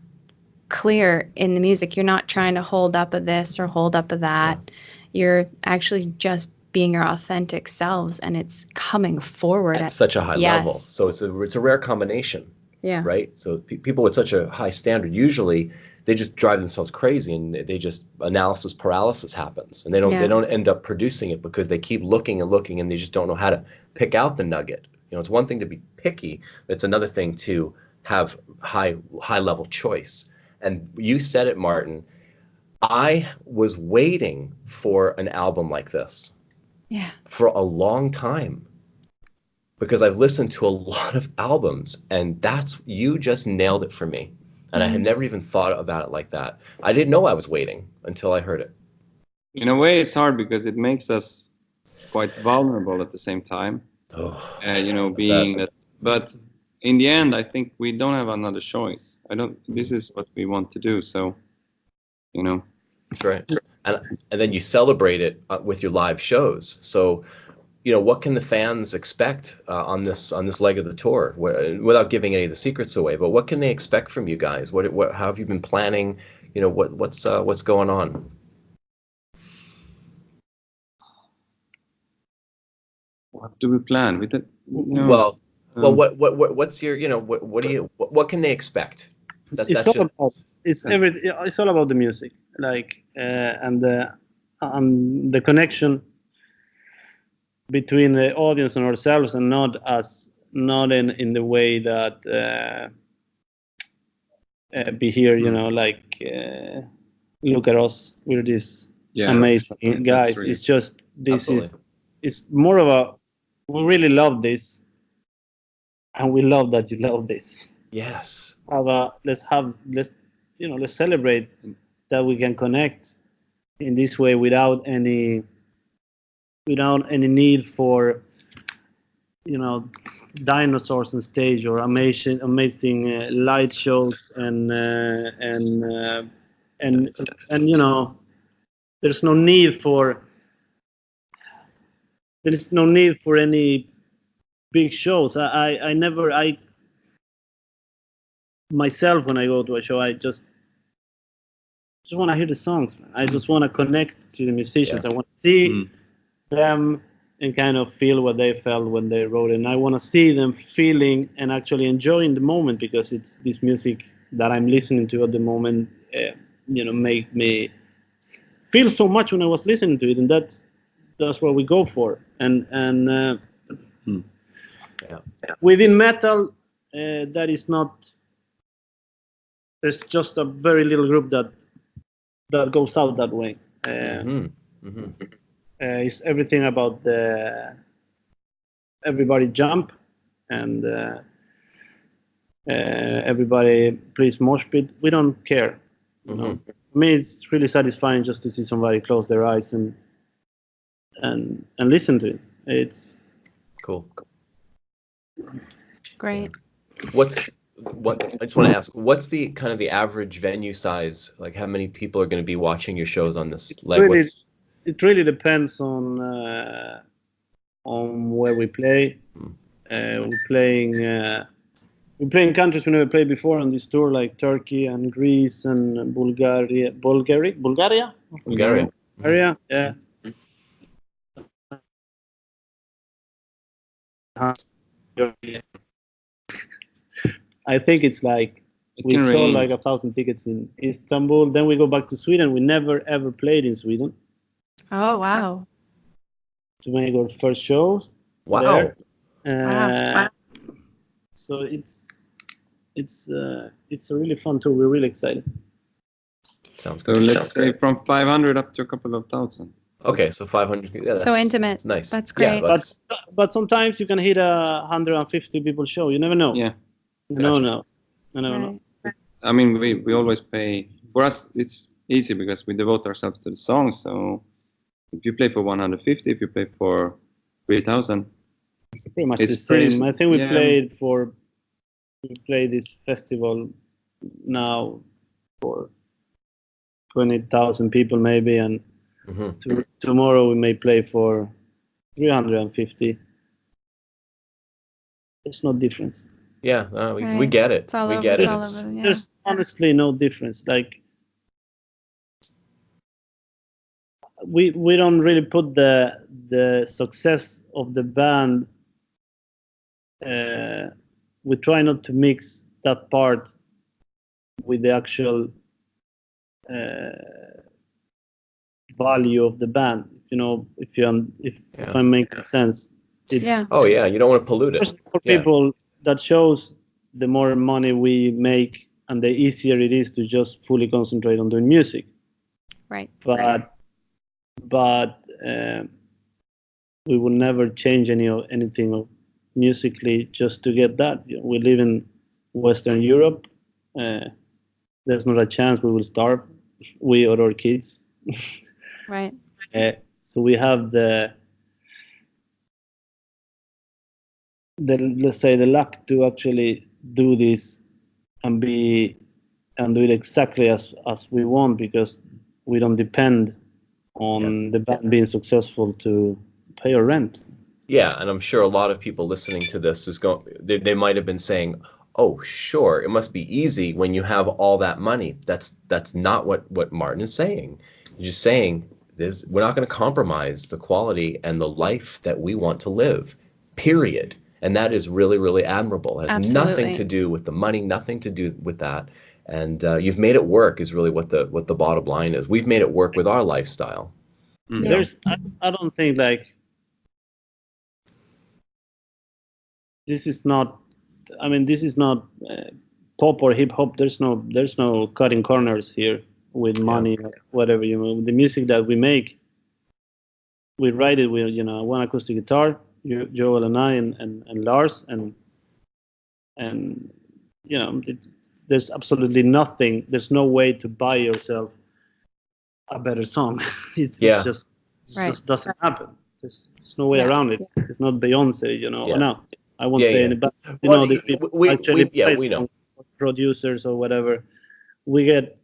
clear in the music. You're not trying to hold up a this or hold up a that. You're actually just being your authentic selves, and it's coming forward At such a high yes. level. So it's a rare combination. Yeah. Right? So people with such a high standard, usually they just drive themselves crazy, and they just analysis paralysis happens, and they don't end up producing it because they keep looking and looking, and they just don't know how to pick out the nugget. You know, it's one thing to be picky, but it's another thing to have high level choice. And you said it, Martin. I was waiting for an album like this for a long time, because I've listened to a lot of albums, and you just nailed it for me. And I had never even thought about it like that. I didn't know I was waiting until I heard it. In a way, it's hard because it makes us quite vulnerable at the same time. You know, being that. But in the end, I think we don't have another choice. This is what we want to do. So, you know. That's right. And then you celebrate it with your live shows. So, you know, what can the fans expect on this leg of the tour, without giving any of the secrets away? But what can they expect from you guys? How have you been planning? You know, what's going on? What do we plan? We did, you know, well, what's your, you know, what can they expect? It's all about the music, like and the connection between the audience and ourselves, and not in the way that be here, you know, like look at us, we're these amazing guys. Really, it's just it's more of a, we really love this, and we love that you love this. Yes. Let's celebrate that we can connect in this way without any need for, you know, dinosaurs on stage or amazing light shows and you know, there's no need for any big shows. I myself, when I go to a show, I just want to hear the songs, man. I just want to connect to the musicians. I want to see them and kind of feel what they felt when they wrote it. And I want to see them feeling and actually enjoying the moment, because it's this music that I'm listening to at the moment, you know, make me feel so much when I was listening to it. And that's what we go for. And within metal, that is not, there's just a very little group that goes out that way. It's everything about everybody jump, and everybody plays mosh pit. We don't care. You know? For me, it's really satisfying just to see somebody close their eyes and listen to it. It's cool. Great. I just want to ask, what's the kind of the average venue size? Like, how many people are going to be watching your shows on this leg? It really depends on where we play. We're playing countries we never played before on this tour, like Turkey and Greece and Bulgaria. Yeah. I think it's like we sold like 1,000 tickets in Istanbul. Then we go back to Sweden. We never ever played in Sweden. Oh wow! To make our first show. Wow. Wow. So it's a really fun tour. We're really excited. Sounds good. So let's say from 500 up to a couple of thousand. Okay, so 500. Yeah, so intimate. Nice. That's great. Yeah, but sometimes you can hit 150 people show. You never know. Yeah. You never know. I mean, we always pay. For us, it's easy because we devote ourselves to the song. So if you play for 150, if you play for 3,000, It's pretty much It's the same. pretty- I think we yeah. played this festival now for 20,000 people maybe, and tomorrow we may play for 350. There's no difference. Yeah, we Right. get it. It's all We over- get it's it. all It's- over, yeah. There's honestly no difference. Like we don't really put the success of the band. We try not to mix that part with the actual value of the band. You know, if I'm making sense. It's, Yeah. Oh yeah, you don't want to pollute it. For Yeah. people, that shows the more money we make and the easier it is to just fully concentrate on doing music. Right. But we will never change anything musically just to get that. You know, we live in Western Europe. There's not a chance we will starve, we or our kids. Right. So we have the let's say the luck to actually do this and do it exactly as we want, because we don't depend on the band being successful to pay our rent. Yeah, and I'm sure a lot of people listening to this they might have been saying, "Oh, sure, it must be easy when you have all that money." That's not what Martin is saying. He's just saying this: we're not going to compromise the quality and the life that we want to live. Period. And that is really, really admirable. It has Absolutely. nothing to do with the money, nothing to do with that. And you've made it work is really what the bottom line is. We've made it work with our lifestyle. Yeah. There's I don't think like this is not pop or hip hop. There's no cutting corners here with money or whatever. You know, the music that we make, we write it with one acoustic guitar, Joel and I and Lars, and there's absolutely nothing. There's no way to buy yourself a better song. It just doesn't happen. There's no way around it. It's not Beyonce, No, I won't say any bad. These people actually play songs, producers or whatever. We get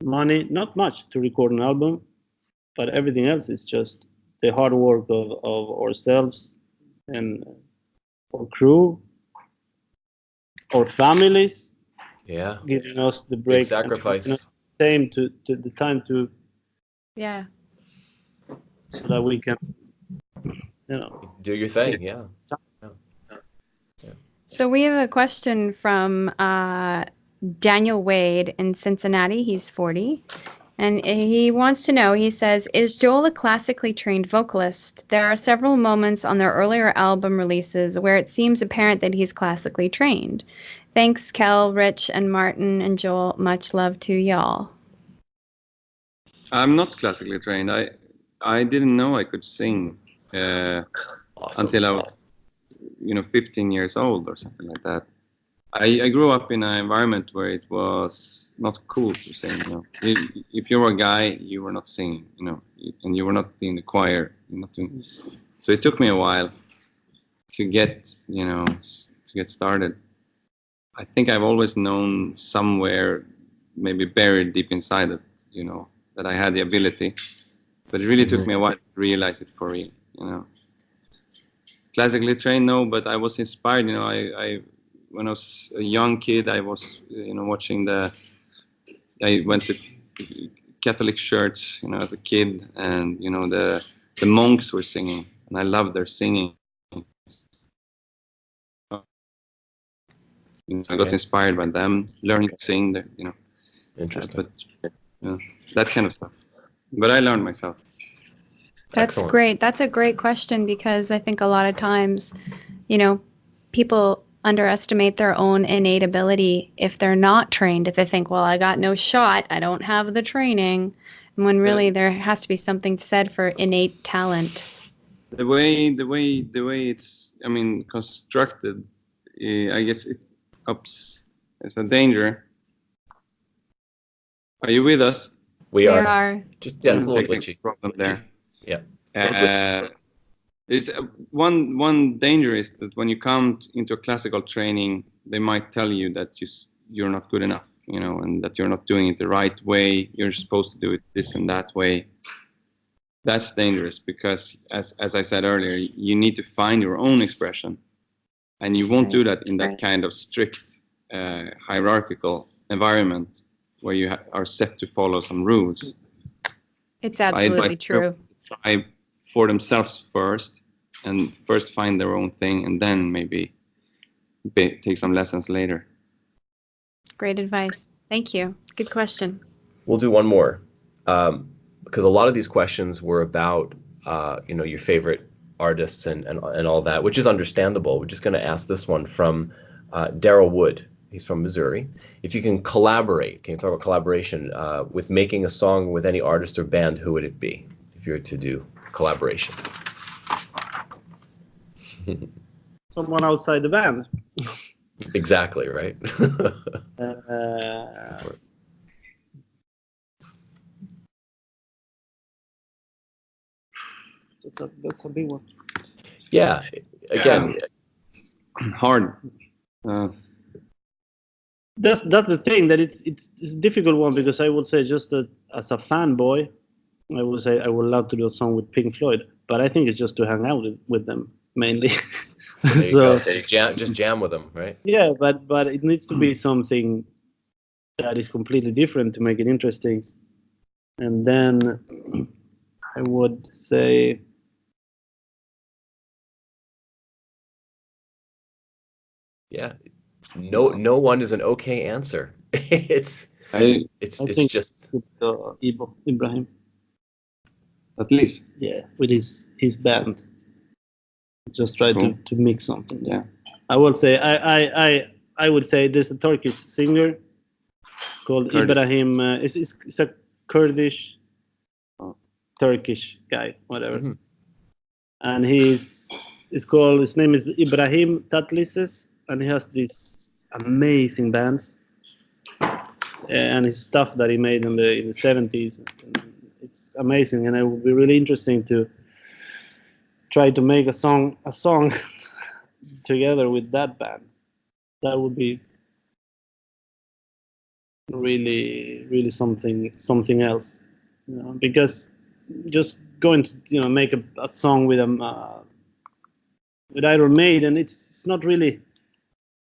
money, not much, to record an album, but everything else is just the hard work of ourselves and our crew, our families, giving us the break, big sacrifice, time to the time to, so that we can, do your thing, So we have a question from Daniel Wade in Cincinnati. He's 40. And he wants to know, he says, is Joel a classically trained vocalist? There are several moments on their earlier album releases where it seems apparent that he's classically trained. Thanks, Kel, Rich, and Martin, and Joel. Much love to y'all. I'm not classically trained. I didn't know I could sing until I was 15 years old or something like that. I grew up in an environment where it was not cool to sing. If you were a guy, you were not singing, and you were not in the choir. So it took me a while to get started. I think I've always known somewhere, maybe buried deep inside it, that I had the ability, but it really took me a while to realize it for real. Classically trained, no, but I was inspired. When I was a young kid, I was, watching I went to Catholic church, as a kid, and the monks were singing, and I loved their singing. So I got inspired by them, learning to sing. Interesting. That kind of stuff. But I learned myself. That's Excellent. great. That's a great question, because I think a lot of times, people underestimate their own innate ability if they're not trained. If they think, well, I got no shot, I don't have the training, and when really there has to be something said for innate talent. The way it's, constructed, I guess it's a danger. Are you with us? We are. Just Yeah. a little glitchy. Problem there. Yeah. It's one danger is that when you come into a classical training, they might tell you that you're not good enough, and that you're not doing it the right way. You're supposed to do it this and that way. That's dangerous because, as I said earlier, you need to find your own expression, and you won't do that in that kind of strict hierarchical environment where you are set to follow some rules. It's absolutely true. Try for themselves first, and first find their own thing, and then maybe take some lessons later. Great advice. Thank you. Good question. We'll do one more, because a lot of these questions were about, your favorite artists and all that, which is understandable. We're just going to ask this one from Daryl Wood. He's from Missouri. If you can collaborate, can you talk about collaboration with making a song with any artist or band, who would it be if you were to do collaboration? Someone outside the band. Exactly, right? That's a big one. Yeah, again, hard. That's the thing, that it's a difficult one, because I would say just that as a fanboy, I would say I would love to do a song with Pink Floyd, but I think it's just to hang out with them mainly. There you go. Just jam with them, right? Yeah, but it needs to be something that is completely different to make it interesting. And then I would say, yeah, no one is an okay answer. It's just Ibrahim. At least. Yeah, with his band. Just try to mix something. Yeah. I would say I would say there's a Turkish singer called Ibrahim. It's a Kurdish, Turkish guy, whatever. Mm-hmm. And his name is Ibrahim Tatlises, and he has these amazing bands and his stuff that he made in the 70s. It's amazing, and it would be really interesting to try to make a song together with that band. That would be really, really something else. Because just going to make a song with them with Iron Maiden, it's not really.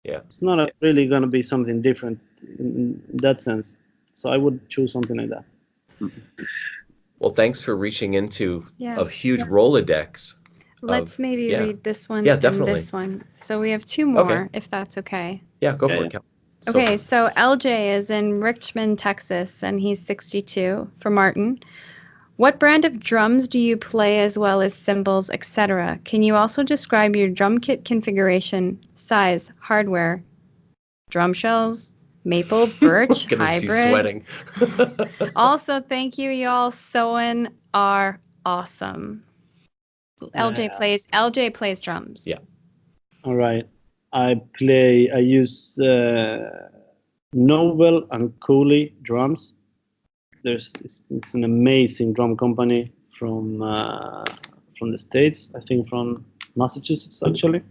Yeah. It's not really going to be something different in that sense. So I would choose something like that. Well, thanks for reaching into a huge Rolodex. Let's maybe read this one and this one. So we have two more, if that's okay. Yeah, go for it, Kel. Okay, so LJ is in Richmond, Texas, and he's 62 for Martin. What brand of drums do you play, as well as cymbals, etc.? Can you also describe your drum kit configuration, size, hardware, drum shells, maple, birch, hybrid? Also, thank you, y'all. Soen are awesome. LJ plays drums. Yeah. All right. I use Noble and Cooley drums. It's an amazing drum company from the States. I think from Massachusetts, actually.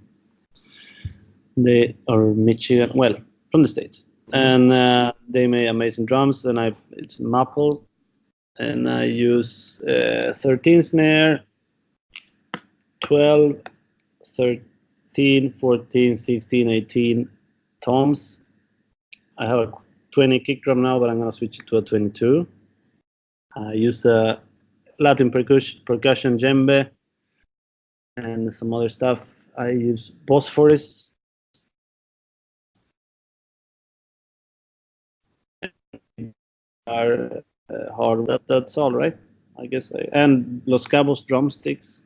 They are Michigan. Well, from the States, and they make amazing drums. And it's Maple, and I use 13 snare, 12, 13, 14, 16, 18 toms. I have a 20 kick drum now, but I'm going to switch it to a 22. I use a Latin percussion djembe and some other stuff. I use Bosphorus. Are hard. That's all right, I guess. And Los Cabos drumsticks.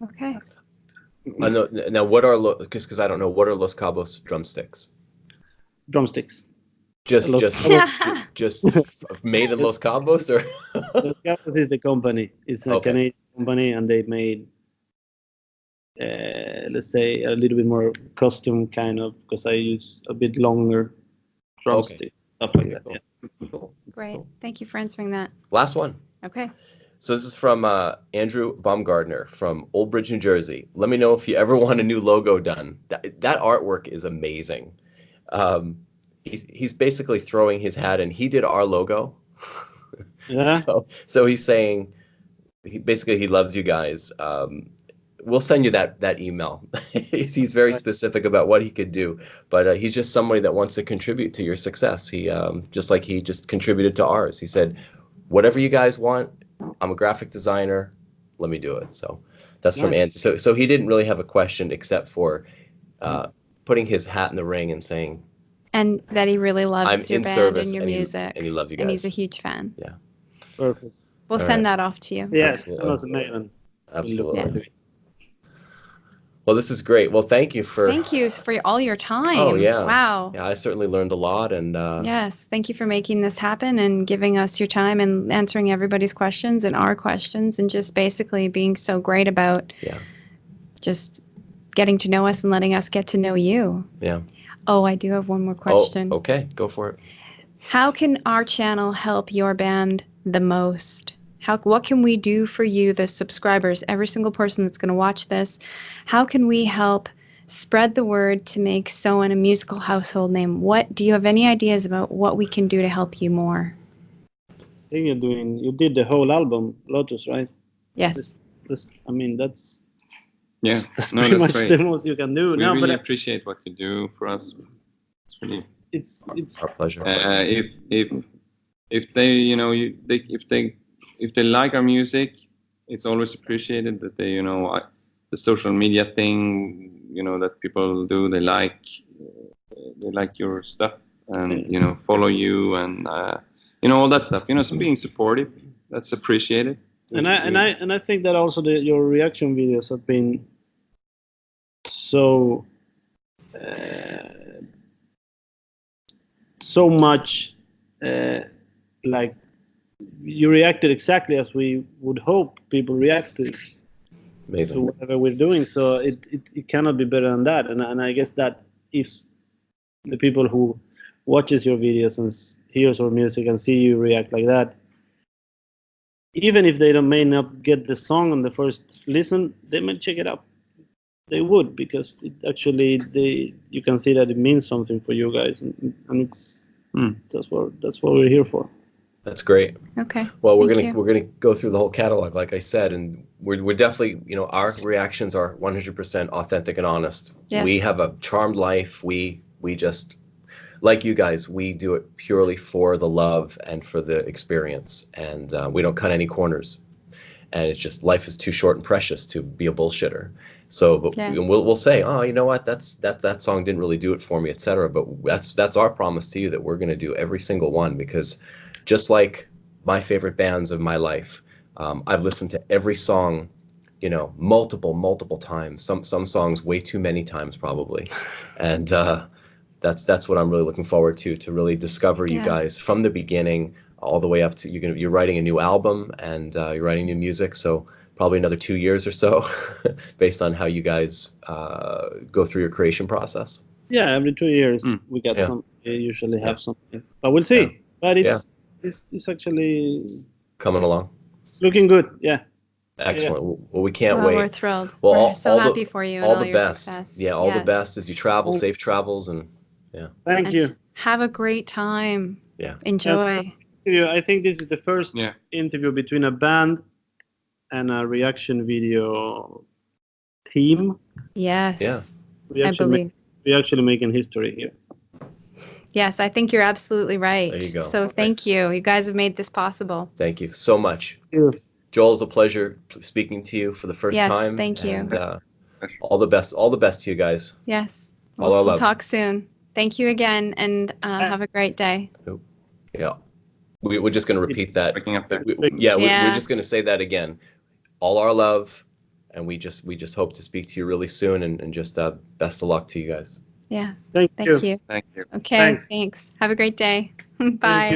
Okay. Now, what are because I don't know, what are Los Cabos drumsticks? Drumsticks. Just made in Los Cabos, or Los Cabos is the company. It's a Canadian company, and they made, let's say, a little bit more custom kind of, because I use a bit longer drumsticks, stuff like that. Cool. Yeah. Cool. Great. Thank you for answering that. Last one. Okay. So this is from Andrew Baumgardner from Old Bridge, New Jersey. Let me know if you ever want a new logo done. That artwork is amazing. He's basically throwing his hat in. He did our logo. Yeah. So he's saying he loves you guys. We'll send you that email. He's very specific about what he could do, but he's just somebody that wants to contribute to your success. He just like he just contributed to ours. He said, whatever you guys want, I'm a graphic designer, let me do it. So that's from Andrew. So he didn't really have a question except for putting his hat in the ring and saying, and that he really loves your band and your music, and he loves you guys, and he's a huge fan. Yeah, perfect. We'll send that off to you. Yes, absolutely. Absolutely. Yes. Well, this is great. Well, thank you for all your time. Oh yeah. Wow. Yeah, I certainly learned a lot, and yes, thank you for making this happen and giving us your time and answering everybody's questions and our questions, and just basically being so great about just getting to know us and letting us get to know you. Yeah. Oh, I do have one more question. Oh, okay, go for it. How can our channel help your band the most? What can we do for you, the subscribers, every single person that's going to watch this? How can we help spread the word to make Soen a musical household name? Do you have any ideas about what we can do to help you more? I think you did the whole album, Lotus, right? Yes. That's That's pretty much great. the most you can do. We really appreciate what you do for us. It's really it's our pleasure. If they like our music, it's always appreciated that they, the social media thing, that people do, they like your stuff and, follow you and, all that stuff, so being supportive, that's appreciated. And I think that also your reaction videos have been so much like you reacted exactly as we would hope people react to whatever we're doing. So it cannot be better than that. And I guess that if the people who watches your videos and hears our music and see you react like that, even if they may not get the song on the first listen, they may check it out. They would, because it actually you can see that it means something for you guys, and it's that's what we're here for. That's great. Okay. Well, we're gonna go through the whole catalog, like I said, and we're definitely, our reactions are 100% authentic and honest. Yes. We have a charmed life. We just, like you guys, we do it purely for the love and for the experience, and we don't cut any corners. And it's just, life is too short and precious to be a bullshitter. So, but we'll say, oh, you know what, that song didn't really do it for me, etc. But that's our promise to you, that we're gonna do every single one, because just like my favorite bands of my life, I've listened to every song, multiple times. Some songs way too many times probably, and that's what I'm really looking forward to really discover you guys from the beginning all the way up to you're writing a new album, and you're writing new music. So probably another 2 years or so, based on how you guys go through your creation process. Yeah, every 2 years we get some. We usually have something, but we'll see. Yeah. But it's actually coming along. It's looking good. Yeah. Excellent. Well, we can't wait. We're thrilled. Well, we're so happy for you and all the your best. success. Yeah, all the best as you travel, safe travels, and Thank you. Have a great time. Yeah. Enjoy. I think this is the first interview between a band and a reaction video team. Yes. Yeah. We're actually making history here. Yes, I think you're absolutely right. There you go. So thank you. You guys have made this possible. Thank you so much. Thank you. Joel, it's a pleasure speaking to you for the first time. Yes, thank you. And all the best to you guys. Yes. We'll talk soon. Thank you again, and have a great day. Yeah. We're just going to repeat that. We're just going to say that again. All our love, and we just hope to speak to you really soon, and just best of luck to you guys. Yeah. Thank you. Thank you. Thank you. Okay. Thanks. Have a great day. Bye.